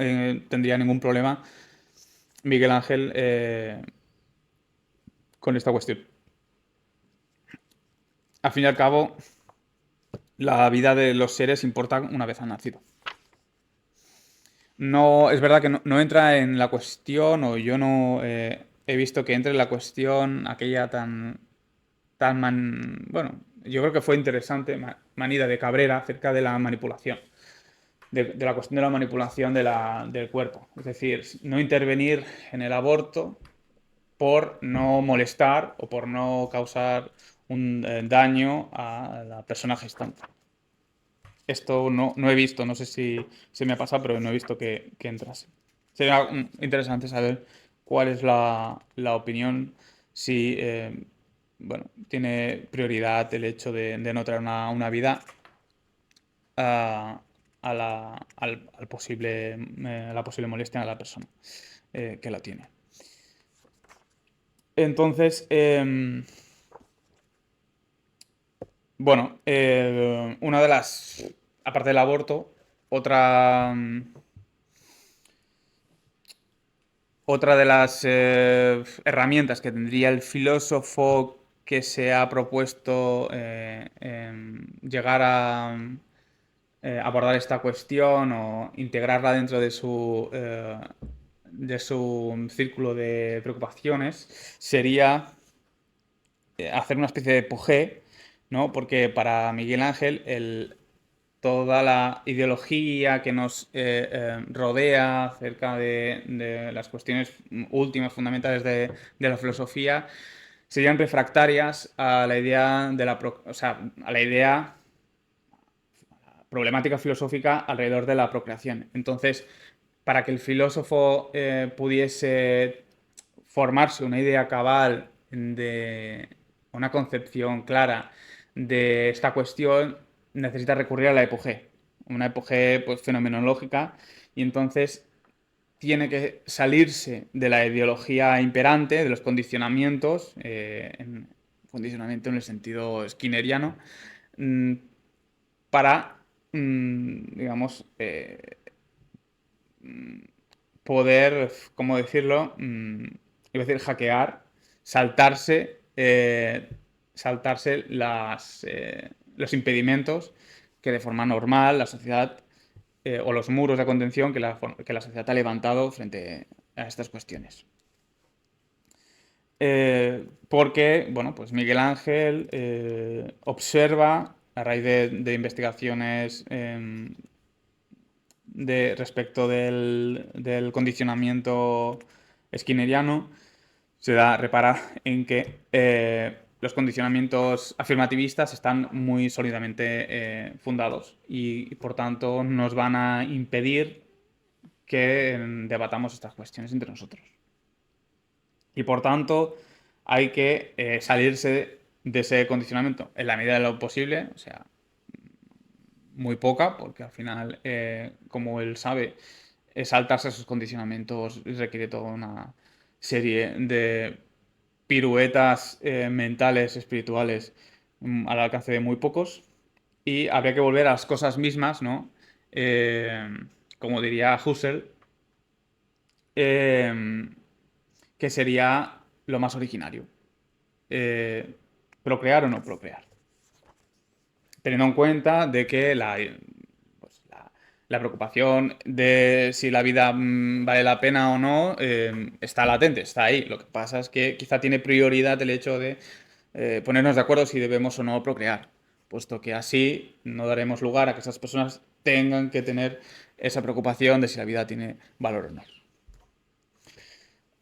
tendría ningún problema Miguel Ángel con esta cuestión. Al fin y al cabo, la vida de los seres importa una vez han nacido. No, es verdad que no entra en la cuestión, o yo no he visto que entre en la cuestión aquella bueno, yo creo que fue interesante, manida de Cabrera acerca de la manipulación, de la cuestión de la manipulación del cuerpo. Es decir, no intervenir en el aborto por no molestar o por no causar un daño a la persona gestante. Esto no he visto, no sé si se me ha pasado, pero no he visto que entrase. Sería interesante saber cuál es la opinión, si bueno, tiene prioridad el hecho de no traer una vida al la posible molestia a la persona que la tiene. Entonces, bueno, una de las, aparte del aborto, otra, Otra de las herramientas que tendría el filósofo que se ha propuesto llegar a abordar esta cuestión o integrarla dentro de su círculo de preocupaciones sería hacer una especie de epogé, ¿no? Porque para Miguel Ángel toda la ideología que nos rodea acerca de las cuestiones últimas, fundamentales de la filosofía, serían refractarias a la idea o sea, a la idea problemática filosófica alrededor de la procreación. Entonces, para que el filósofo pudiese formarse una idea cabal de una concepción clara de esta cuestión, necesita recurrir a la epogé, una epogé pues, fenomenológica, y entonces tiene que salirse de la ideología imperante, de los condicionamientos, condicionamiento en el sentido skinneriano, mm, para, digamos, poder, ¿cómo decirlo? Iba a decir hackear, saltarse, saltarse los impedimentos que de forma normal la sociedad o los muros de contención que la sociedad ha levantado frente a estas cuestiones. Porque, bueno, pues Miguel Ángel observa a raíz de investigaciones respecto del condicionamiento skinneriano, repara en que los condicionamientos afirmativistas están muy sólidamente fundados y, por tanto, nos van a impedir que debatamos estas cuestiones entre nosotros. Y, por tanto, hay que salirse de ese condicionamiento en la medida de lo posible, o sea, muy poca, porque al final, como él sabe, saltarse esos condicionamientos requiere toda una serie de piruetas mentales, espirituales, al alcance de muy pocos. Y habría que volver a las cosas mismas, ¿no? Eh, como diría Husserl, eh, que sería lo más originario. Eh, procrear o no procrear. Teniendo en cuenta de que la preocupación de si la vida vale la pena o no está latente, está ahí. Lo que pasa es que quizá tiene prioridad el hecho de ponernos de acuerdo si debemos o no procrear, puesto que así no daremos lugar a que esas personas tengan que tener esa preocupación de si la vida tiene valor o no.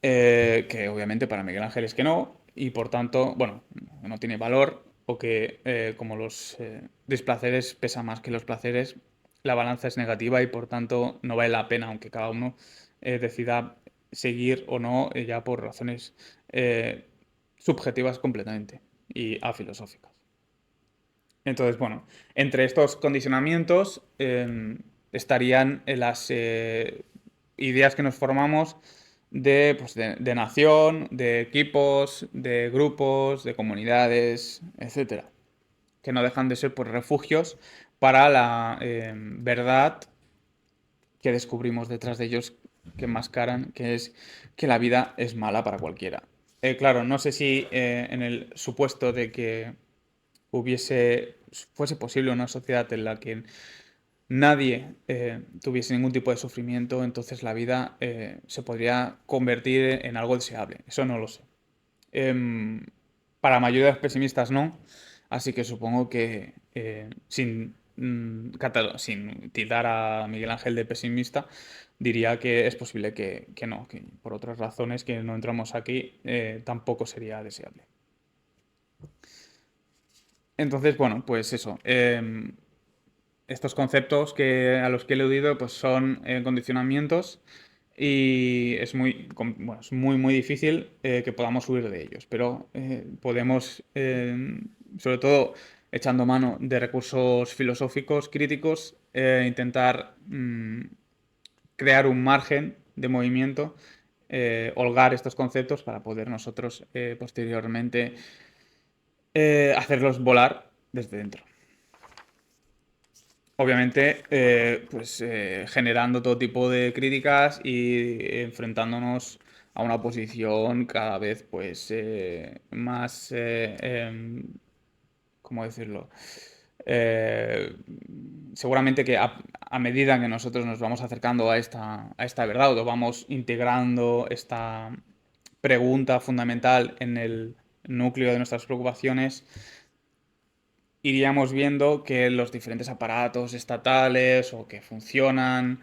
Que obviamente para Miguel Ángel es que no, y por tanto, bueno, no tiene valor, o que como los displaceres pesan más que los placeres, la balanza es negativa y por tanto no vale la pena, aunque cada uno decida seguir o no, ya por razones subjetivas completamente y afilosóficas. Entonces, bueno, entre estos condicionamientos estarían las ideas que nos formamos pues, de nación, de equipos, de grupos, de comunidades, etcétera, que no dejan de ser pues, refugios para la verdad que descubrimos detrás de ellos, que enmascaran, que es que la vida es mala para cualquiera. Claro, no sé si en el supuesto de que fuese posible una sociedad en la que nadie tuviese ningún tipo de sufrimiento, entonces la vida se podría convertir en algo deseable. Eso no lo sé. Em, para la mayoría de los pesimistas no, así que supongo que sin tildar a Miguel Ángel de pesimista, diría que es posible que no, que por otras razones que no entramos aquí tampoco sería deseable. Entonces, bueno, pues eso. Estos conceptos a los que he eludido pues son condicionamientos y bueno, es muy difícil que podamos huir de ellos, pero podemos, sobre todo echando mano de recursos filosóficos críticos, intentar crear un margen de movimiento, holgar estos conceptos para poder nosotros posteriormente hacerlos volar desde dentro. Obviamente, pues generando todo tipo de críticas y enfrentándonos a una posición cada vez pues más, ¿cómo decirlo? Eh, Seguramente que a medida que nosotros nos vamos acercando a esta verdad o vamos integrando esta pregunta fundamental en el núcleo de nuestras preocupaciones, iríamos viendo que los diferentes aparatos estatales o que funcionan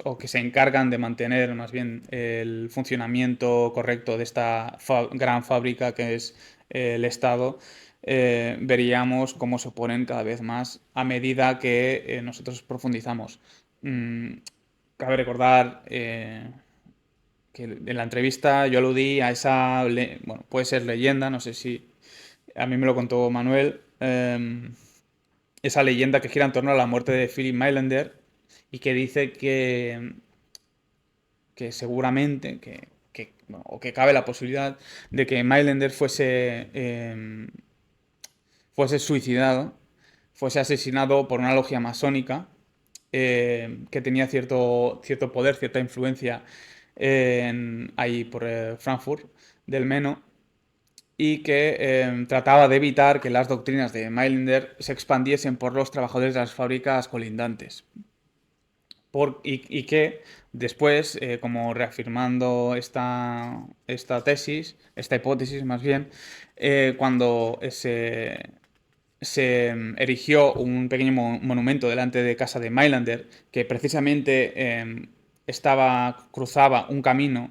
o que se encargan de mantener más bien el funcionamiento correcto de esta gran fábrica que es el Estado, veríamos cómo se oponen cada vez más a medida que nosotros profundizamos. Mm, Cabe recordar que en la entrevista yo aludí a esa, bueno, puede ser leyenda, no sé si a mí me lo contó Manuel, esa leyenda que gira en torno a la muerte de Philip Meilander y que dice que seguramente, bueno, o que cabe la posibilidad de que Meilander fuese suicidado, fuese asesinado por una logia masónica que tenía cierto poder, cierta influencia ahí por Frankfurt del Meno y que trataba de evitar que las doctrinas de Meilander se expandiesen por los trabajadores de las fábricas colindantes. Y que después, como reafirmando esta tesis, esta hipótesis más bien, cuando se erigió un pequeño monumento delante de casa de Meilander, que precisamente cruzaba un camino,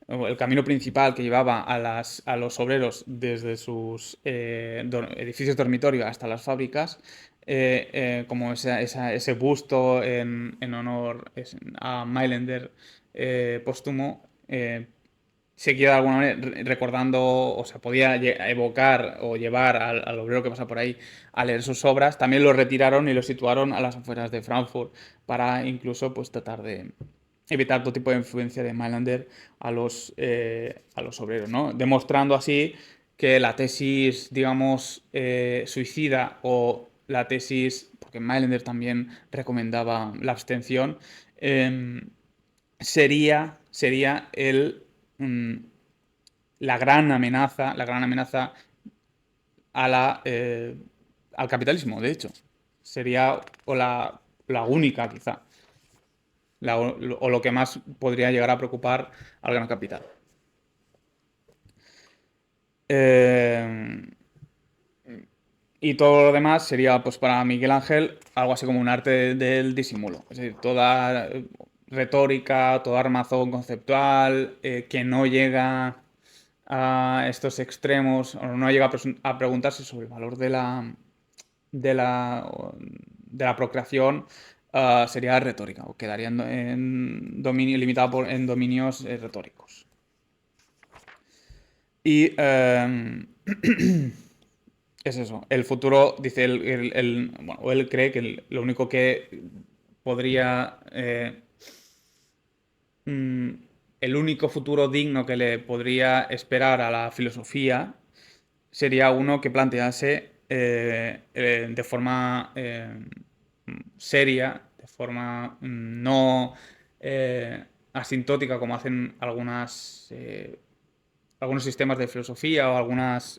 o el camino principal que llevaba a los obreros desde sus edificios dormitorio hasta las fábricas, como ese busto en honor a Meilander póstumo, seguía de alguna manera recordando, o sea, podía evocar o llevar al obrero que pasa por ahí a leer sus obras. También lo retiraron y lo situaron a las afueras de Frankfurt para incluso pues tratar de evitar todo tipo de influencia de Mailander a los obreros, ¿no? Demostrando así que la tesis, digamos, suicida o la tesis, porque Mailander también recomendaba la abstención, eh, sería mm, la gran amenaza a al capitalismo, de hecho. Sería la única, quizá, o lo que más podría llegar a preocupar al gran capital. Eh, y todo lo demás sería, pues para Miguel Ángel, algo así como un arte del disimulo. Es decir, toda retórica, todo armazón conceptual, que no llega a estos extremos, o no llega a preguntarse sobre el valor de de la procreación, sería retórica, o quedaría en dominio, limitado en dominios retóricos. Y es eso. El futuro, dice bueno, él cree que lo único que podría. Mm, el único futuro digno que le podría esperar a la filosofía sería uno que plantease de forma seria, de forma no asintótica como hacen algunos sistemas de filosofía o algunos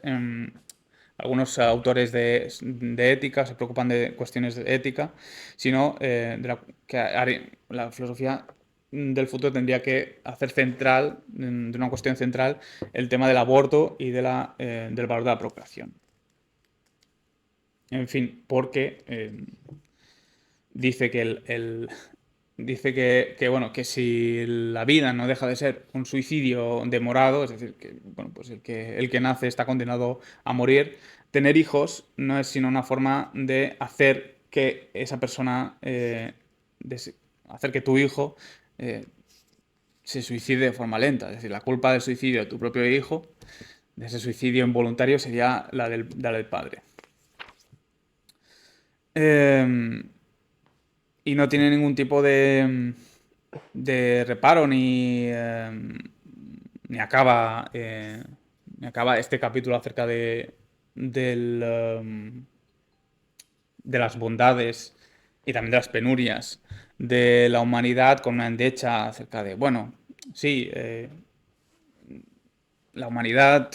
autores de ética se preocupan de cuestiones de ética, sino la filosofía del futuro tendría que hacer central, de una cuestión central, el tema del aborto y del valor de la procreación. En fin, porque dice que dice bueno, que si la vida no deja de ser un suicidio demorado, es decir, que bueno, pues el que nace está condenado a morir, tener hijos no es sino una forma de hacer que esa persona, hacer que tu hijo se suicide de forma lenta. Es decir, la culpa del suicidio de tu propio hijo, de ese suicidio involuntario, sería la del padre. Eh, y no tiene ningún tipo de reparo ni acaba este capítulo acerca de las bondades y también de las penurias de la humanidad con una endecha acerca de, bueno, sí, la humanidad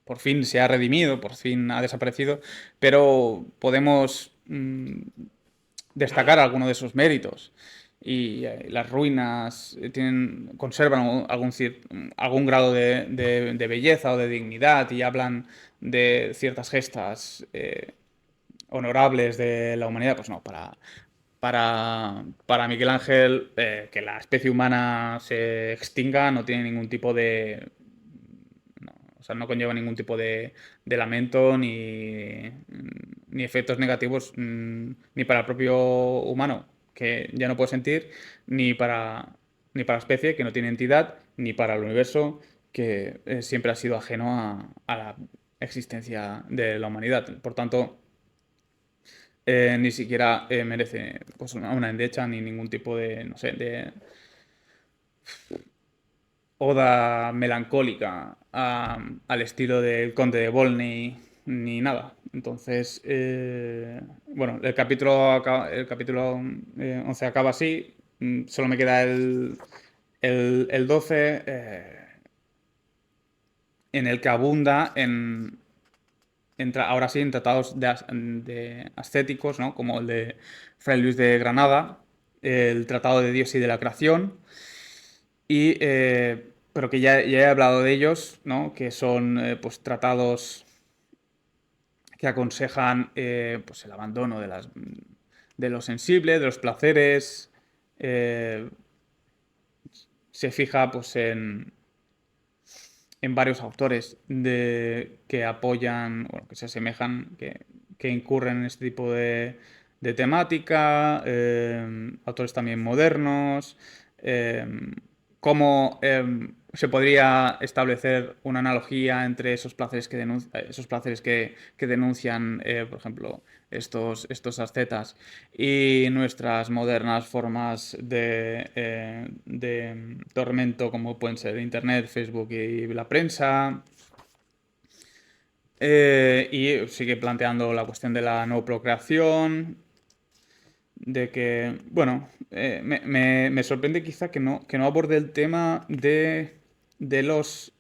por fin se ha redimido, por fin ha desaparecido, pero podemos destacar alguno de sus méritos. Y las ruinas conservan algún grado de belleza o de dignidad y hablan de ciertas gestas honorables de la humanidad. Pues no, para Miguel Ángel, que la especie humana se extinga no tiene ningún tipo de... O sea, no conlleva ningún tipo de lamento ni efectos negativos ni para el propio humano, que ya no puede sentir, ni para la especie, que no tiene entidad, ni para el universo, que siempre ha sido ajeno a la existencia de la humanidad. Por tanto, ni siquiera merece pues, una endecha ni ningún tipo de, no sé, de oda melancólica al estilo del Conde de Volney ni nada. Entonces, bueno, el capítulo 11 acaba así. Solo me queda el 12, en el que abunda ahora sí en tratados de ascéticos, ¿no? Como el de Fray Luis de Granada, el Tratado de Dios y de la Creación, pero que ya he hablado de ellos, ¿no? Que son pues tratados que aconsejan pues el abandono de lo sensible, de los placeres. eh, Se fija pues en varios autores que apoyan, bueno, que se asemejan, que incurren en este tipo de temática, autores también modernos, eh, cómo se podría establecer una analogía entre esos placeres que denuncian, por ejemplo, estos ascetas y nuestras modernas formas de tormento como pueden ser Internet, Facebook y la prensa. Y sigue planteando la cuestión de la no procreación, de que, bueno, me sorprende quizá que no aborde el tema de los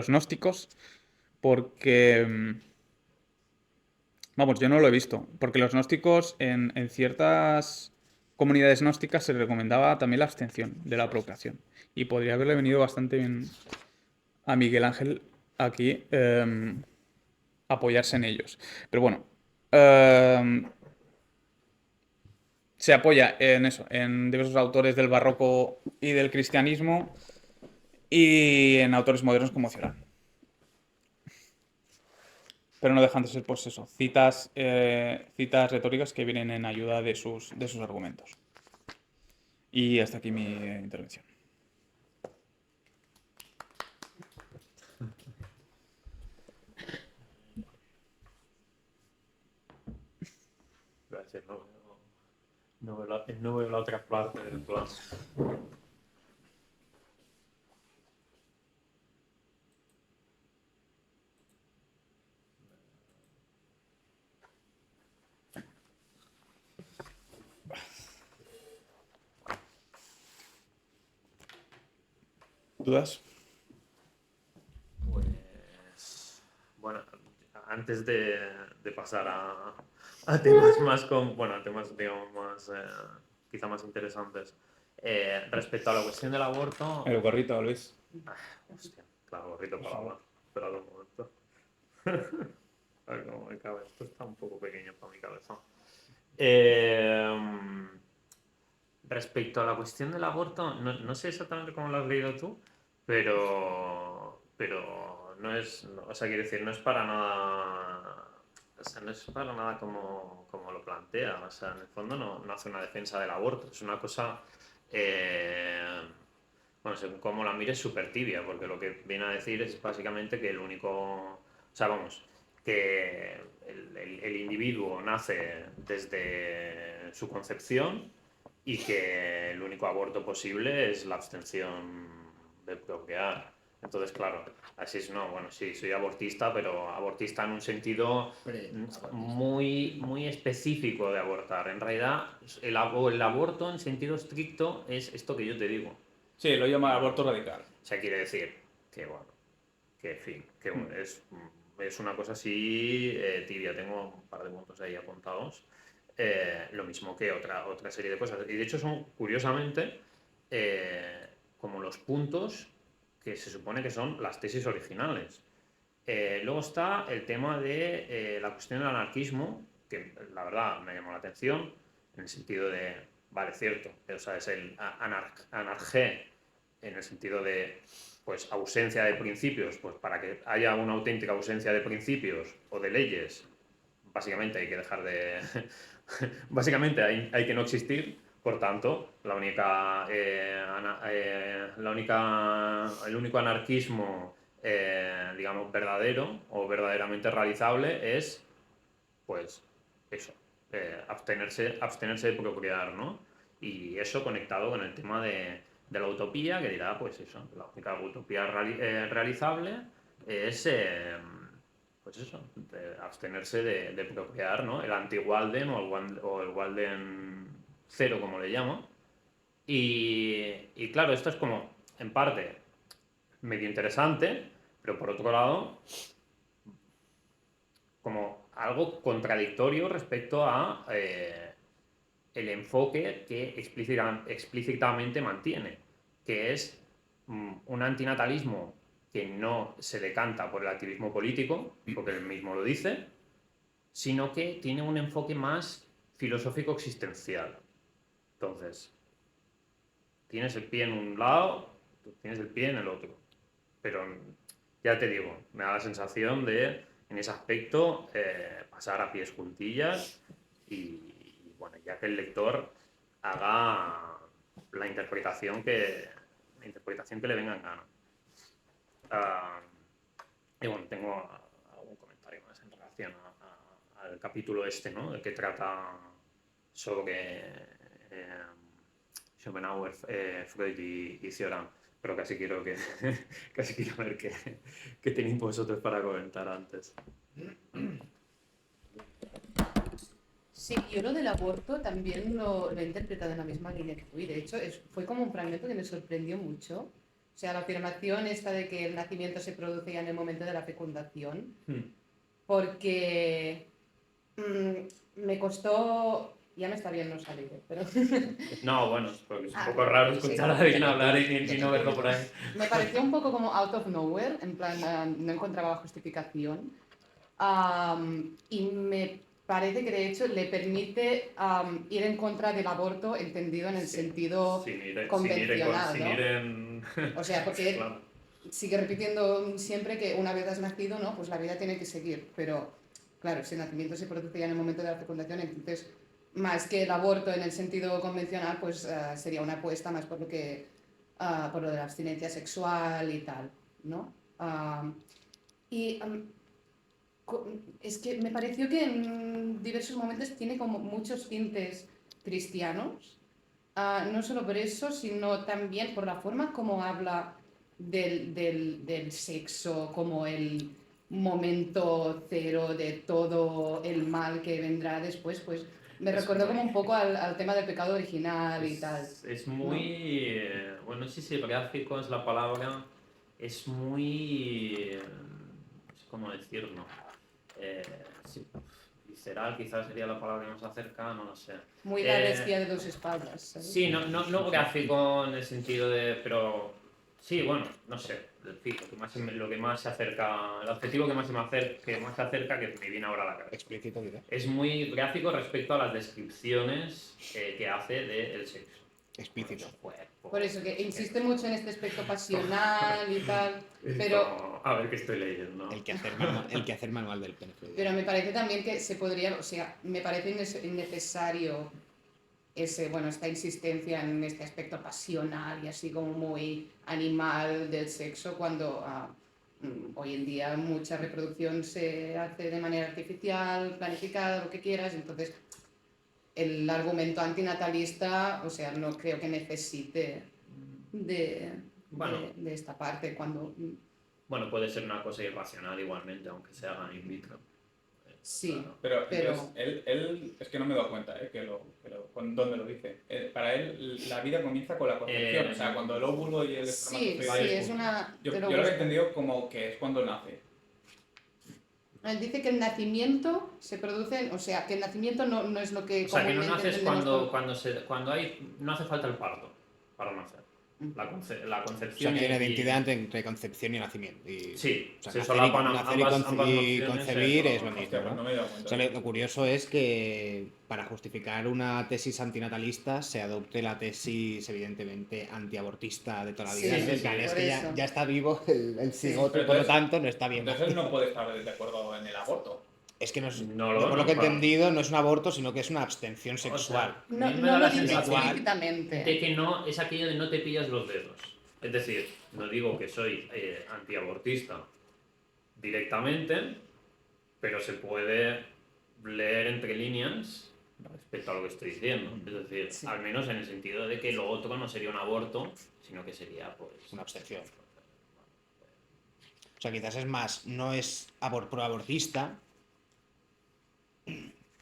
gnósticos, porque, vamos, yo no lo he visto, porque los gnósticos en ciertas comunidades gnósticas se recomendaba también la abstención de la procreación. Y podría haberle venido bastante bien a Miguel Ángel aquí apoyarse en ellos. Pero bueno, eh, se apoya en eso, en diversos autores del barroco y del cristianismo y en autores modernos como Cioran. Pero no dejan de ser, pues eso, citas retóricas que vienen en ayuda de sus argumentos. Y hasta aquí mi intervención. Gracias, no veo la otra parte del plan. ¿Dudas? Pues, bueno, antes de pasar a temas más a temas, digamos, más, quizá más interesantes, respecto a la cuestión del aborto, El gorrito, Luis. hostia, claro, gorrito para hablar, esperad un momento. A ver cómo me cabe, esto está un poco pequeño para mi cabeza. Respecto a la cuestión del aborto, no sé exactamente cómo lo has leído tú, pero no es, o sea, quiero decir, no es para nada, o sea, no es para nada como lo plantea, o sea, en el fondo no hace una defensa del aborto, es una cosa, bueno, según cómo la mires, súper tibia, porque lo que viene a decir es básicamente que el único, o sea, vamos, que el individuo nace desde su concepción y que el único aborto posible es la abstención de procrear. Entonces, claro, así es, no, bueno, sí, soy abortista, pero abortista en un sentido muy específico de abortar. En realidad, el aborto en sentido estricto es esto que yo te digo. Sí, lo llama aborto radical. O sea, quiere decir que, bueno, que en fin, que es una cosa así tibia. Tengo un par de puntos ahí apuntados. Lo mismo que otra serie de cosas. Y de hecho son, curiosamente, como los puntos que se supone que son las tesis originales. Luego está el tema de la cuestión del anarquismo, que la verdad me llamó la atención, en el sentido de, vale, cierto, o sea, es el anarqué, en el sentido de, pues, ausencia de principios, pues para que haya una auténtica ausencia de principios o de leyes, básicamente hay que dejar de... básicamente hay que no existir, por tanto, el único anarquismo digamos, verdadero o verdaderamente realizable es, pues, eso, abstenerse de procrear, ¿no? Y eso conectado con el tema de la utopía, que dirá, pues eso, la única utopía realizable es, pues eso, abstenerse de procrear, ¿no? El anti-Walden o el Walden cero, como le llamo. Y claro, esto es como, en parte, medio interesante, pero por otro lado, como algo contradictorio respecto a el enfoque que explícitamente mantiene, que es un antinatalismo que no se decanta por el activismo político, porque él mismo lo dice, sino que tiene un enfoque más filosófico existencial. Entonces, tienes el pie en un lado, tú tienes el pie en el otro. Pero ya te digo, me da la sensación de, en ese aspecto, pasar a pies juntillas y, bueno, ya que el lector haga la interpretación que le venga en gana. Ah, y bueno, tengo algún comentario más en relación al capítulo este, ¿no? El que trata sobre Schopenhauer, Freud y Cioran, pero casi quiero casi quiero ver qué tenéis vosotros para comentar antes. Sí, yo lo del aborto también lo he interpretado en la misma línea que tú, y de hecho fue como un fragmento que me sorprendió mucho. O sea, la afirmación esta de que el nacimiento se produce ya en el momento de la fecundación, porque me costó, ya me está bien no salir, pero No, bueno, porque es un poco bueno, raro sí. escuchar a alguien hablar y no verlo por ahí. Me pareció un poco como out of nowhere, en plan, no encontraba justificación. Y me parece que de hecho le permite ir en contra del aborto entendido en el sentido convencional, ¿no? O sea, porque claro. sigue repitiendo siempre que una vez has nacido, ¿no? Pues la vida tiene que seguir, pero claro, si el nacimiento se produce ya en el momento de la fecundación, entonces más que el aborto en el sentido convencional, pues sería una apuesta más por lo que por lo de la abstinencia sexual y tal, ¿no? Y es que me pareció que en diversos momentos tiene como muchos tintes cristianos, no solo por eso, sino también por la forma como habla del sexo, como el momento cero de todo el mal que vendrá después, pues me recordó como un poco al tema del pecado original y tal, Es ¿no? muy, bueno, no sé si gráfico es la palabra, es muy, no sé cómo decirlo, eh, sí, visceral quizás sería la palabra que más acerca, no lo sé. Muy la bestia de dos espaldas, ¿sabes? Sí, no gráfico en el sentido de, pero sí, bueno, no sé, en fin, lo que más se acerca, el objetivo que más se acerca, que me viene ahora a la cabeza. Explícito, diré. Es muy gráfico respecto a las descripciones que hace del sexo. Explícito. Por eso que insiste mucho en este aspecto pasional y tal, pero A ver qué estoy leyendo. El quehacer manual del pene. Pero me parece también que se podría, o sea, me parece innecesario esta insistencia en este aspecto pasional y así como muy animal del sexo cuando hoy en día mucha reproducción se hace de manera artificial, planificada, lo que quieras, entonces el argumento antinatalista, o sea, no creo que necesite de esta parte cuando... Bueno, puede ser una cosa irracional igualmente, aunque se haga in vitro. Sí, Pero, pero entonces, él es que no me he dado cuenta, dónde lo dice. Para él, la vida comienza con la concepción, o sea, cuando el óvulo y el sí, espermatozoide... es una... Yo te lo lo he busco. entendido como que es cuando nace. Él dice que el nacimiento se produce, o sea, que el nacimiento no es lo que O sea, que no comúnmente naces entendemos cuando no hace falta el parto para nacer. La O sea, concepción que hay una y... identidad entre concepción y nacimiento. Sí, O sea, se nacer solapan nacer y ambas y nociones. concebir es lo mismo, Hostia, pues ¿no? no me he dado O cuenta sea, de lo eso. curioso es que para justificar una tesis antinatalista se adopte la tesis, evidentemente, antiabortista de toda la vida. Sí, ¿no? sí, En plan, sí, es por que eso. ya está vivo el Sí. cigoto y Pero por lo entonces, tanto no está bien. entonces él no puede estar de acuerdo en el aborto. Es que no es, No, yo por lo que he para... entendido no es un aborto, sino que es una abstención O sexual. sea, a mí me No da lo la dice sensación explícitamente. de que no es aquello de no te pillas los dedos. Es decir, no digo que soy antiabortista directamente, pero se puede leer entre líneas respecto a lo que estoy diciendo. Es decir, Sí. al menos en el sentido de que lo otro no sería un aborto, sino que sería pues Una abstención. O sea, quizás es más, no es proabortista,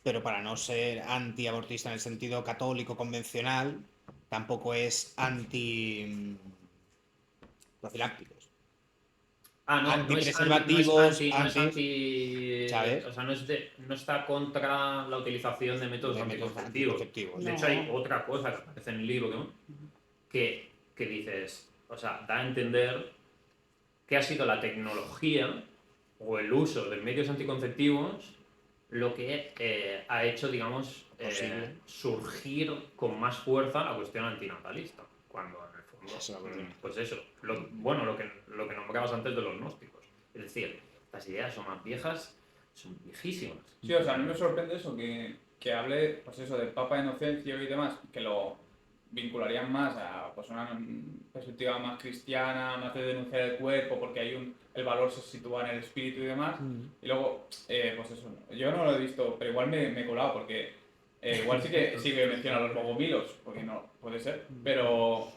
pero para no ser antiabortista en el sentido católico convencional, tampoco es profilácticos. Antipreservativos, ¿sabes? o sea, no está contra la utilización de métodos De métodos anticonceptivos. anticonceptivos. De No. hecho, hay otra cosa que aparece en el libro que dices, o sea, da a entender que ha sido la tecnología o el uso de medios anticonceptivos lo que ha hecho, digamos, Posible. surgir con más fuerza la cuestión antinatalista. Cuando en el fondo, Eso, pues eso, lo que nombrabas antes de los gnósticos. Es decir, las ideas son más viejas, son viejísimas. Sí, o sea, a mí me sorprende eso, que hable, pues eso, del Papa Inocencio y demás, que lo vincularían más a pues, una perspectiva más cristiana, más de denunciar el cuerpo, porque el valor se sitúa en el espíritu y demás. Y luego, pues eso, yo no lo he visto, pero igual me he colado, porque igual sí que menciona los bogomilos, porque no, puede ser, pero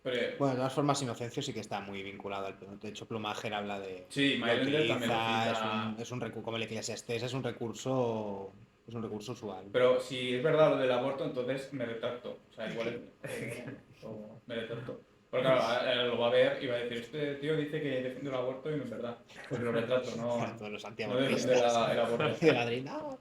Bueno, de todas formas, Inocencio sí que está muy vinculado al... De hecho, Plumager habla de... sí, Lo Maelender también lo utiliza, cita. es un recurso, como el Eclesiastés, es un recurso usual. Pero si es verdad lo del aborto, entonces me retracto. O sea, igual me retracto. Porque claro, ahora lo va a ver y va a decir, este tío dice que defiende el aborto y no es verdad. Pues lo retracto, no, Todos los no antiabortistas. defiende el aborto. De Madrid, no.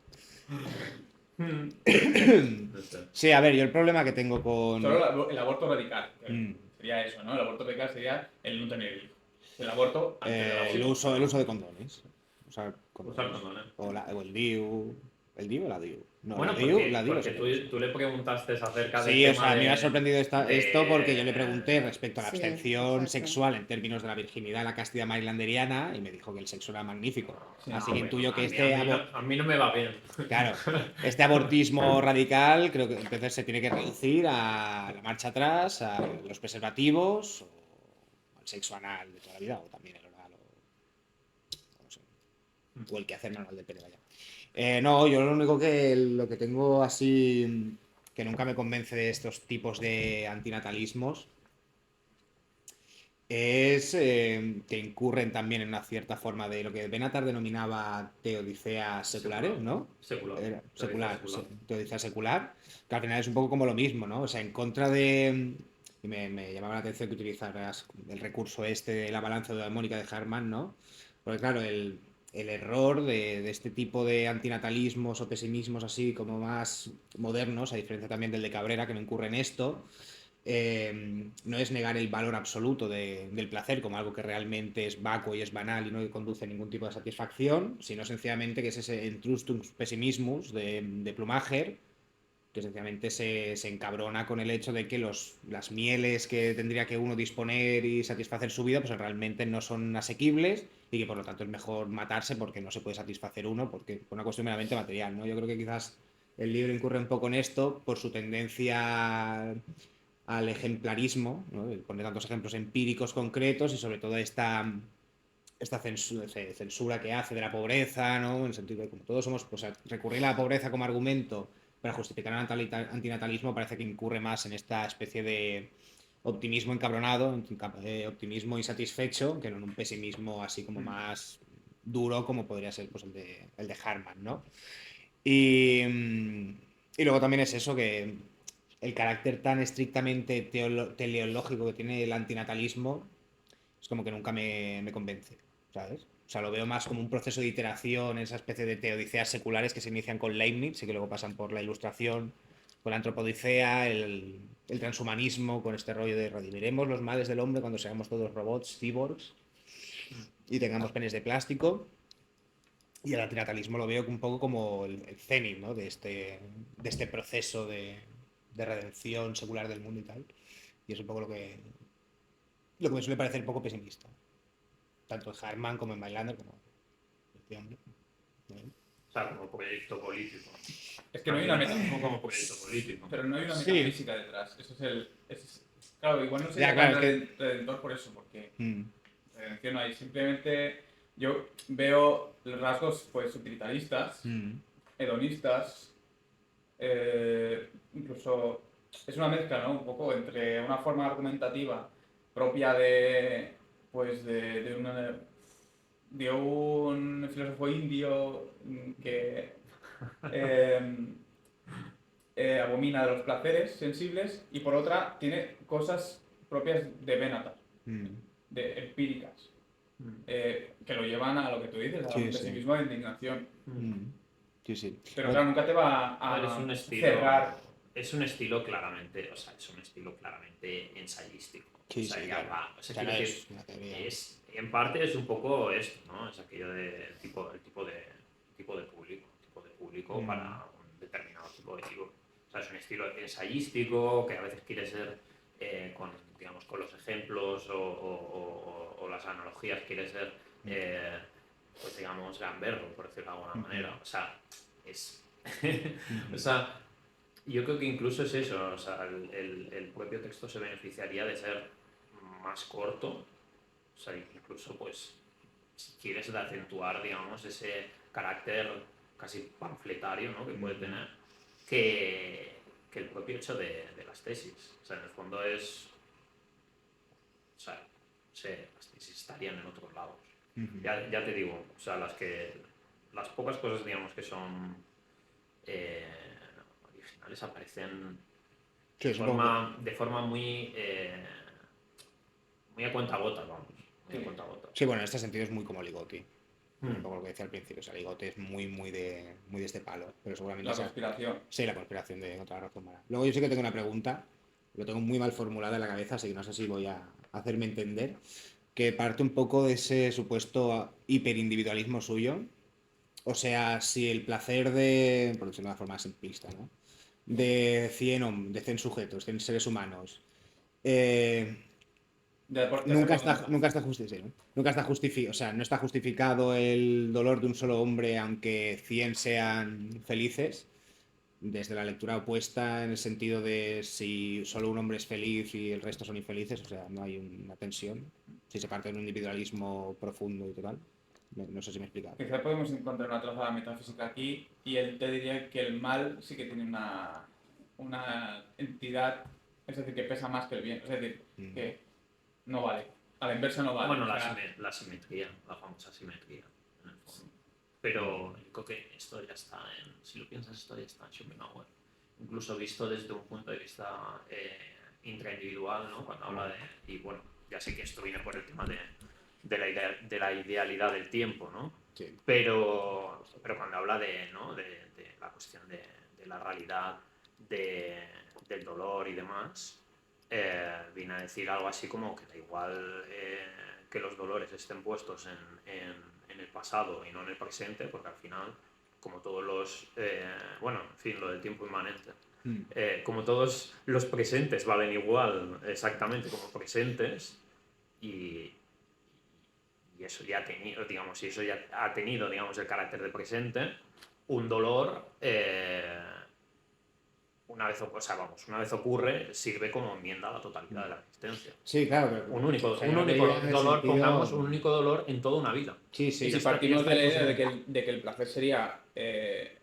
No sé. Sí, a ver, yo el problema que tengo con... Solo el aborto radical. Mm. Sería eso, ¿no? El aborto radical sería el no tener hijos. El aborto antes del aborto. el uso de condones. Usar Usar condones. condones. O el DIU. ¿El DIU o la DIU? No, Bueno, la DIU, porque, la DIU porque es otra cosa. tú le preguntaste acerca del Sí, o tema sea, a mí me ha de- sorprendido de- esto porque yo le pregunté respecto a la Sí, abstención exacto. sexual en términos de la virginidad y la castidad marylanderiana y me dijo que el sexo era magnífico. Así que bueno, intuyo que a mí no me va bien. claro, este abortismo radical creo que entonces se tiene que reducir a la marcha atrás, a los preservativos o al sexo anal de toda la vida o también el oral o no sé, o el quehacer manual del pene, vaya. No, yo lo único lo que tengo así que nunca me convence de estos tipos de antinatalismos es que incurren también en una cierta forma de lo que Benatar denominaba teodiceas seculares, ¿no? Secular. Secular, Secular. teodicea secular, que al final es un poco como lo mismo, ¿no? O sea, en contra de... Y me llamaba la atención que utilizaras el recurso este de la balanza eudaimónica de Hartmann, ¿no? Porque claro, el error de este tipo de antinatalismos o pesimismos así como más modernos, a diferencia también del de Cabrera, que no incurre en esto, no es negar el valor absoluto del placer como algo que realmente es vacuo y es banal y no conduce a ningún tipo de satisfacción, sino sencillamente que es ese Entrustus pessimismus de Plumager, que sencillamente se encabrona con el hecho de que las mieles que tendría que uno disponer y satisfacer su vida, pues realmente no son asequibles y que por lo tanto es mejor matarse porque no se puede satisfacer uno, porque por una cuestión meramente material, ¿no? Yo creo que quizás el libro incurre un poco en esto por su tendencia al ejemplarismo, ¿no? Pone tantos ejemplos empíricos concretos y sobre todo esta censura que hace de la pobreza, ¿no? En el sentido de que como todos somos, pues recurrir a la pobreza como argumento para justificar el antinatalismo parece que incurre más en esta especie de optimismo encabronado, optimismo insatisfecho, que no en un pesimismo así como más duro como podría ser pues, el de Harman, ¿no? Y, y luego también es eso, que el carácter tan estrictamente teleológico que tiene el antinatalismo es como que nunca me convence, ¿sabes? O sea, lo veo más como un proceso de iteración, esa especie de teodiceas seculares que se inician con Leibniz y que luego pasan por la Ilustración, con la antropodicea, el transhumanismo, con este rollo de redimiremos los males del hombre cuando seamos todos robots, cyborgs y tengamos penes de plástico. Y el antinatalismo lo veo un poco como el cenit, ¿no? De este proceso de redención secular del mundo y tal. Y es un poco lo que me suele parecer un poco pesimista. Tanto en Harman como en Mailander, como este hombre. O sea, como proyecto político. Es que no hay una Antinatalismo como proyecto político. Pero no hay una Sí. metafísica detrás. Eso es el. Claro, igual no Ya, sería claro, tan es que- redentor por eso, porque Mm, redención no hay. Simplemente yo veo los rasgos pues utilitaristas, mm, hedonistas, incluso es una mezcla, ¿no? Un poco entre una forma argumentativa propia de pues de un filósofo indio que eh, abomina de los placeres sensibles y por otra tiene cosas propias de Benatar, mm. de empíricas, que lo llevan a lo que tú dices, a Sí, un sí. pesimismo de indignación. Mm. Sí, sí. Pero claro, nunca te va A ver, a es un estilo. cerrar. Es un estilo claramente, o sea, es un estilo claramente ensayístico. Sí, o sea, sí, ya claro. va. O sea, O sea, no quiero es decir, una teoría. en parte es un poco esto, ¿no? Es aquello de el tipo de público Mm. para un determinado tipo de tipo. O sea, es un estilo ensayístico que a veces quiere ser con, digamos, con los ejemplos o las analogías quiere ser, pues digamos, gamberro, por decirlo de alguna manera. O sea, es o sea, yo creo que incluso es eso, o sea, el propio texto se beneficiaría de ser más corto, o sea, incluso pues si quieres de acentuar, digamos, ese carácter casi panfletario, ¿no? que puede tener, que el propio hecho de las tesis. O sea, en el fondo es, o sea, las tesis estarían en otros lados. Ya te digo, o sea, las pocas cosas, digamos, que son eh, originales aparecen Sí, supongo de forma muy a cuentagotas, vamos. Muy a Sí. cuentagotas. Sí, bueno, en este sentido es muy como Ligotti. Un Hmm. poco lo que decía al principio. O sea, Ligotti es muy de este palo. Pero seguramente La sea. conspiración. Sí, la conspiración de otra razón mala. Luego yo sí que tengo una pregunta. Lo tengo muy mal formulada en la cabeza, así que no sé si voy a hacerme entender. Que parte un poco de ese supuesto hiperindividualismo suyo. O sea, si el placer de, por decirlo de una forma simplista, ¿no? De 100 sujetos, 100 seres humanos, eh, Ya nunca serlo está, nunca. nunca está justificado, ¿no? Nunca está justificado, o sea, no está justificado el dolor de un solo hombre, aunque 100 sean felices, desde la lectura opuesta, en el sentido de si solo un hombre es feliz y el resto son infelices, o sea, no hay una tensión, si se parte de un individualismo profundo y total. No sé si me he explicado. Quizá podemos encontrar una trazada metafísica aquí y él te diría que el mal sí que tiene una entidad, es decir, que pesa más que el bien, es decir, que no vale, a la inversa no vale. Bueno, o sea, la simetría, la famosa simetría, en el fondo. Pero yo creo que esto ya está si lo piensas, esto ya está en Schopenhauer. Incluso visto desde un punto de vista intraindividual, ¿no? Cuando habla de, y bueno, ya sé que esto viene por el tema de la idealidad del tiempo, ¿no? Sí. Pero cuando habla ¿no? de la cuestión de la realidad, del dolor y demás, viene a decir algo así como que da igual que los dolores estén puestos en el pasado y no en el presente, porque al final, como todos los, bueno, en fin, lo del tiempo inmanente, como todos los presentes valen igual exactamente como presentes, y, y eso ya ha tenido, digamos, y eso ya ha tenido, digamos, el carácter de presente, un dolor una vez, una vez ocurre, sirve como enmienda a la totalidad de la existencia. Sí, claro, pero Un único o sea, yo lo veía en el dolor, sentido- pongamos un único dolor en toda una vida. Sí, sí. Y si partimos de la idea de que el placer sería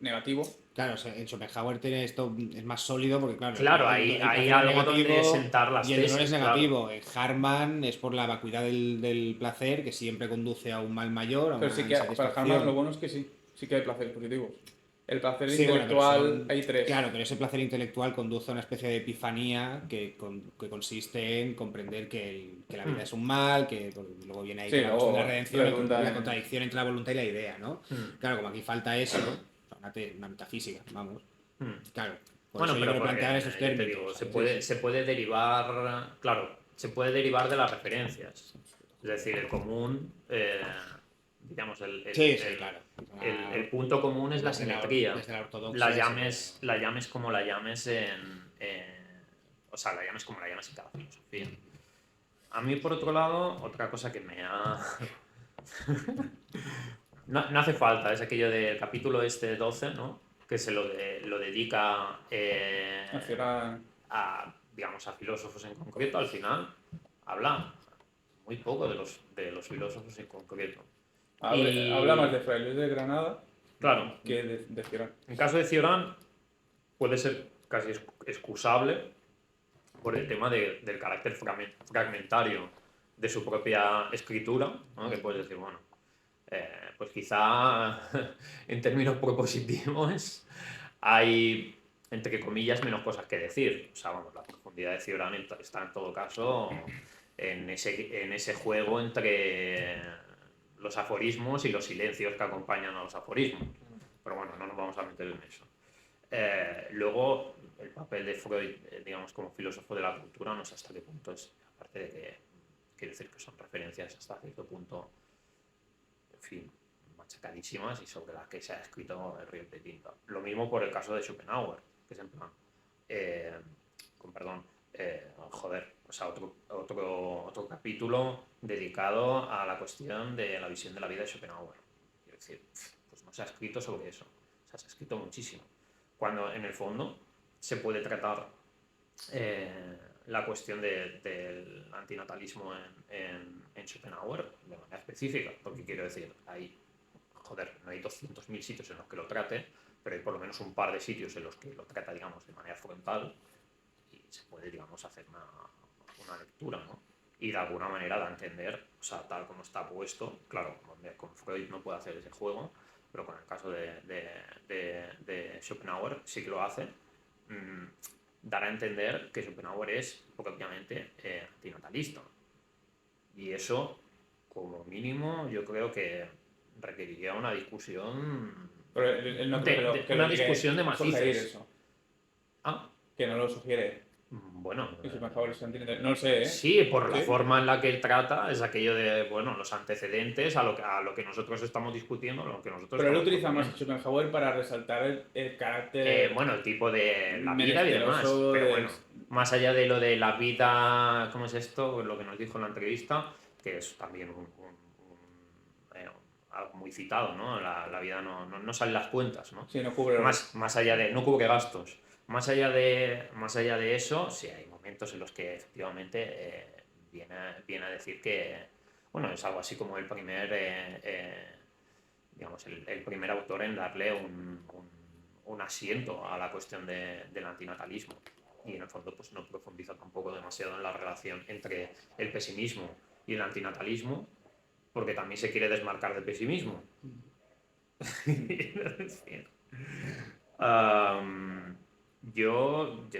negativo, Claro, o sea, en Schopenhauer tiene esto es más sólido porque, claro, Claro, el hay placer es algo donde negativo sentar las y el dolor es tesis, claro. negativo. Harman es por la vacuidad del placer que siempre conduce a un mal mayor, a pero una sí que para insatisfacción. Harman lo bueno es que sí que hay placeres positivos. El placer Sí, bueno, pero intelectual son- hay tres. Claro, pero ese placer intelectual conduce a una especie de epifanía que consiste en comprender que la vida es un mal, que pues, luego viene ahí Sí, que la cuestión de la luego redención, redunda la en- contradicción entre la voluntad y la idea, ¿no? Mm. Claro, como aquí falta eso, una metafísica, vamos. Mm. Claro, por Bueno, eso yo pero quiero plantear estos ya te términos. digo, ¿sabes? se puede derivar, claro, se puede derivar de las referencias. Es decir, el común, digamos, Sí, claro. el punto común es la Desde la- simetría. desde la ortodoxia La llames como la llames o sea, la llames como la llames en cada filosofía. A mí, por otro lado, otra cosa que me ha... no hace falta, es aquello del capítulo este 12, ¿no? Que se lo dedica a, digamos, a filósofos en concreto. Al final habla muy poco de los filósofos en concreto. Habla más de Fray Luis de Granada Claro, que de Cioran. en caso de Cioran puede ser casi excusable por el tema del carácter fragmentario de su propia escritura, ¿no? Que puedes decir, bueno, pues quizá en términos propositivos hay, entre comillas, menos cosas que decir. O sea, vamos, la profundidad de Cioran está en todo caso en ese juego entre los aforismos y los silencios que acompañan a los aforismos. Pero bueno, no nos vamos a meter en eso. Luego, el papel de Freud, digamos, como filósofo de la cultura, no sé hasta qué punto es, aparte de que quiere decir que son referencias hasta cierto punto, en fin, machacadísimas y sobre las que se ha escrito el río de tinta. Lo mismo por el caso de Schopenhauer, que es en plan, con perdón, joder, o sea, otro capítulo dedicado a la cuestión de la visión de la vida de Schopenhauer. Quiero decir, pues no se ha escrito sobre eso, o sea, se ha escrito muchísimo. Cuando en el fondo se puede tratar la cuestión del antinatalismo en Schopenhauer de manera específica, porque quiero decir, no hay 200.000 sitios en los que lo trate, pero hay por lo menos un par de sitios en los que lo trata, digamos, de manera frontal y se puede, digamos, hacer una lectura, ¿no? Y de alguna manera da a entender, o sea, tal como está puesto, claro, con Freud no puede hacer ese juego, pero con el caso de Schopenhauer sí que lo hace, dará a entender que Schopenhauer es propiamente antinatalista. Y eso, como mínimo, yo creo que requeriría una discusión... Pero él no creo que una lo discusión de sugerir matices. eso. Ah, Que no lo sugiere. bueno... Y Schopenhauer es antinatalista. No lo sé, ¿eh? Sí, por la ¿Sí? forma en la que él trata, es aquello de, bueno, los antecedentes a lo que nosotros estamos discutiendo, lo que nosotros Pero él estamos utiliza más proponiendo. Schopenhauer para resaltar el carácter Bueno, el tipo de la vida y demás. menesteroso Pero de- bueno, más allá de lo de la vida, ¿cómo es esto? Lo que nos dijo en la entrevista, que es también algo muy citado, ¿no? La vida no salen las cuentas, ¿no? Sí, no cubre Más allá de, no cubre gastos. Más allá de eso, sí hay momentos en los que efectivamente viene a decir que, bueno, es algo así como el primer, digamos, el primer autor en darle un asiento a la cuestión del antinatalismo. Y en el fondo pues no profundiza tampoco demasiado en la relación entre el pesimismo y el antinatalismo, porque también se quiere desmarcar del pesimismo.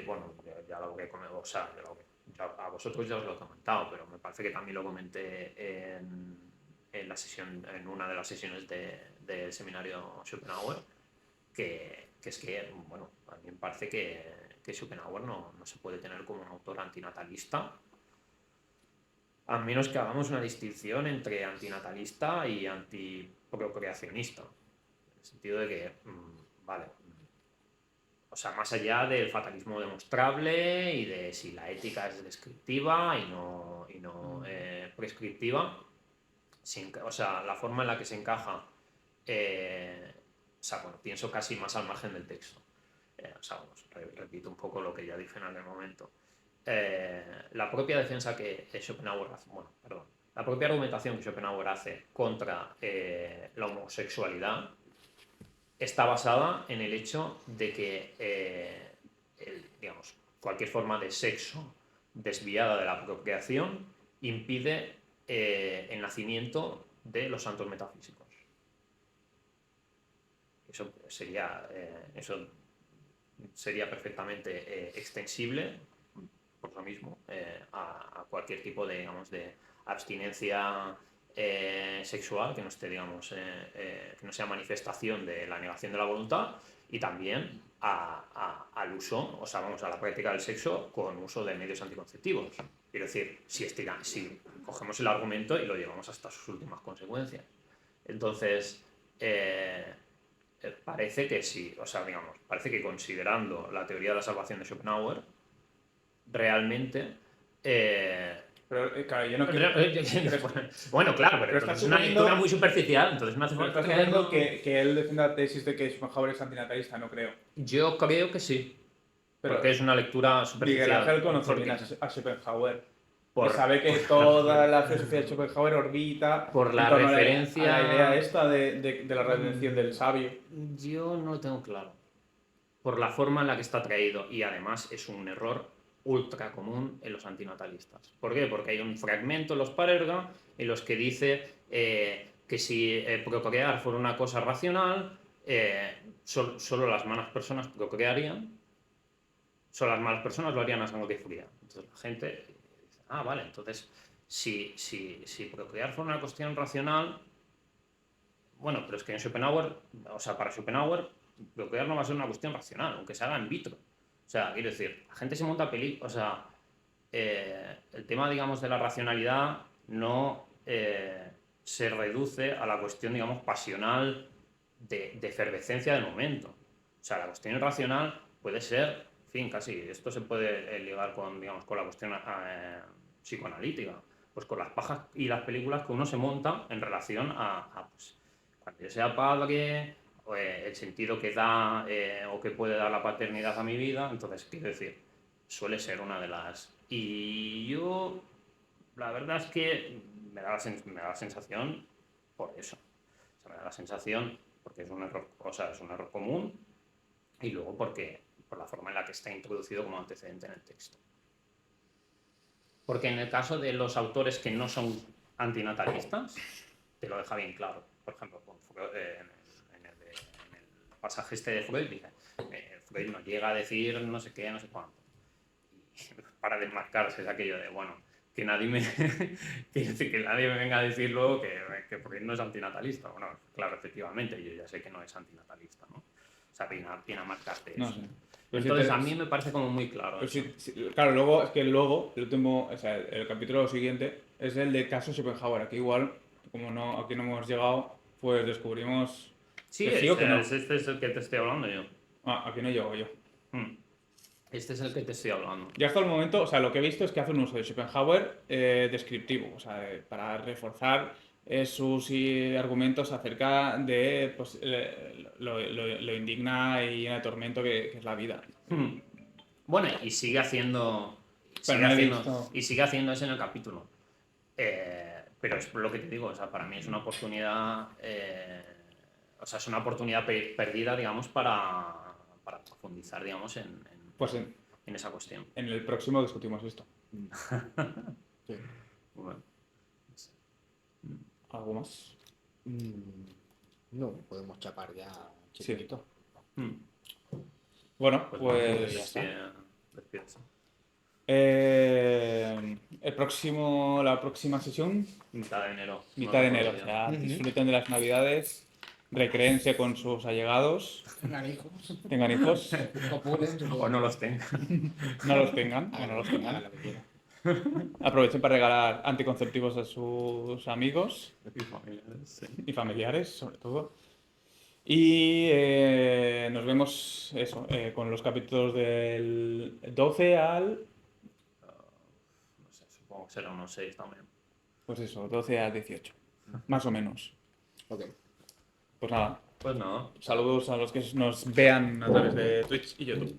Bueno, ya lo habré comentado, o sea, a vosotros ya os lo he comentado, pero me parece que también lo comenté en la sesión, en una de las sesiones del seminario Schopenhauer, que es que, bueno, a mí me parece que Schopenhauer no se puede tener como un autor antinatalista, a menos que hagamos una distinción entre antinatalista y antiprocreacionista, en el sentido de que, vale, o sea, más allá del fatalismo demostrable y de si la ética es descriptiva y no prescriptiva, o sea, la forma en la que se encaja, o sea, bueno, pienso casi más al margen del texto. O sea, vamos, repito un poco lo que ya dije en aquel momento. La propia defensa que Schopenhauer hace, bueno, perdón, la propia argumentación que Schopenhauer hace contra la homosexualidad está basada en el hecho de que, digamos, cualquier forma de sexo desviada de la procreación impide el nacimiento de los santos metafísicos. Eso sería perfectamente extensible, por lo mismo, a cualquier tipo de, digamos, de abstinencia sexual que no esté, digamos, que no sea manifestación de la negación de la voluntad, y también al uso, o sea, vamos, a la práctica del sexo con uso de medios anticonceptivos. Quiero decir, si cogemos el argumento y lo llevamos hasta sus últimas consecuencias. Entonces, parece que sí, o sea, digamos, parece que considerando la teoría de la salvación de Schopenhauer, realmente... Pero, claro, yo no quiero... Bueno, claro, pero estás es una suponiendo- lectura muy superficial, entonces me hace Pero falta estás diciendo que él defiende la tesis de que Schopenhauer es antinatalista, no creo. Yo creo que sí, Pero porque es una lectura Miguel superficial. Ángel conoce porque- bien a Schopenhauer. por- Y sabe que toda la filosofía de Schopenhauer orbita Por la en torno referencia- a la idea esta de la redención del sabio. Yo no lo tengo claro. Por la forma en la que está traído, y además es un error ultra común en los antinatalistas. ¿Por qué? Porque hay un fragmento en los Parerga en los que dice que si procrear fuera una cosa racional, solo las malas personas procrearían, solo las malas personas lo harían a sangre fría. Entonces la gente dice, vale, entonces si procrear fuera una cuestión racional, bueno, pero es que en Schopenhauer, o sea, para Schopenhauer, procrear no va a ser una cuestión racional, aunque se haga in vitro. O sea, quiero decir, la gente se monta o sea, el tema, digamos, de la racionalidad no se reduce a la cuestión, digamos, pasional de efervescencia del momento. O sea, la cuestión irracional puede ser, en fin, casi, esto se puede ligar con, digamos, con la cuestión psicoanalítica, pues con las pajas y las películas que uno se monta en relación pues, cuando yo sea padre, el sentido que da o que puede dar la paternidad a mi vida. Entonces, quiero decir, suele ser una de las... Y yo, la verdad es que me da la sensación por eso. O sea, me da la sensación porque es un error, o sea, es un error común, y luego por la forma en la que está introducido como antecedente en el texto. Porque en el caso de los autores que no son antinatalistas, te lo deja bien claro. Por ejemplo, en el pasaje este de Freud, dice, Freud nos llega a decir no sé qué, no sé cuánto. Y para desmarcarse es aquello de, bueno, que nadie me venga a decir luego que Freud no es antinatalista. Bueno, claro, efectivamente, yo ya sé que no es antinatalista, ¿no? O sea, viene a marcarte eso. No sé. Pero Entonces, si te- a mí me parece como muy claro pero eso. claro, luego, es que luego, el último, o sea, el capítulo siguiente es el de caso Schopenhauer. Aquí igual, como no, aquí no hemos llegado, pues descubrimos Sí, que sí o que no. este es el que te estoy hablando yo. Aquí no llego yo. Este es el que te estoy hablando. Ya hasta el momento, o sea, lo que he visto es que hace un uso de Schopenhauer descriptivo, o sea, para reforzar sus argumentos acerca de pues, lo indigna y llena de tormento que es la vida. Bueno, y sigue haciendo. Pero no he visto. Y sigue haciendo eso en el capítulo. Pero es lo que te digo, o sea, para mí es una oportunidad. O sea, es una oportunidad perdida, digamos, para profundizar, digamos, Pues en esa cuestión. en el próximo discutimos esto. Sí. Bueno, ¿Algo más? No, podemos chapar ya Sí. chiquitito. Bueno, pues pues ya está. Despídese. la próxima sesión, Mitad de enero. mitad de No enero. recuerdo O ya. sea, disfruten de las navidades, recréense con sus allegados, Tengan hijos, tengan hijos, copulen, O no los tengan. no los tengan, o no los tengan. Hagan lo que quieran. Aprovechen para regalar anticonceptivos a sus amigos Y familiares, sí. y familiares, sobre todo. Y nos vemos eso, con los capítulos del 12 al, No sé, supongo que será unos 6 también. pues eso, 12 al 18, más o menos. Ok. Pues nada, Pues nada, saludos a los que nos vean a través de Twitch y YouTube.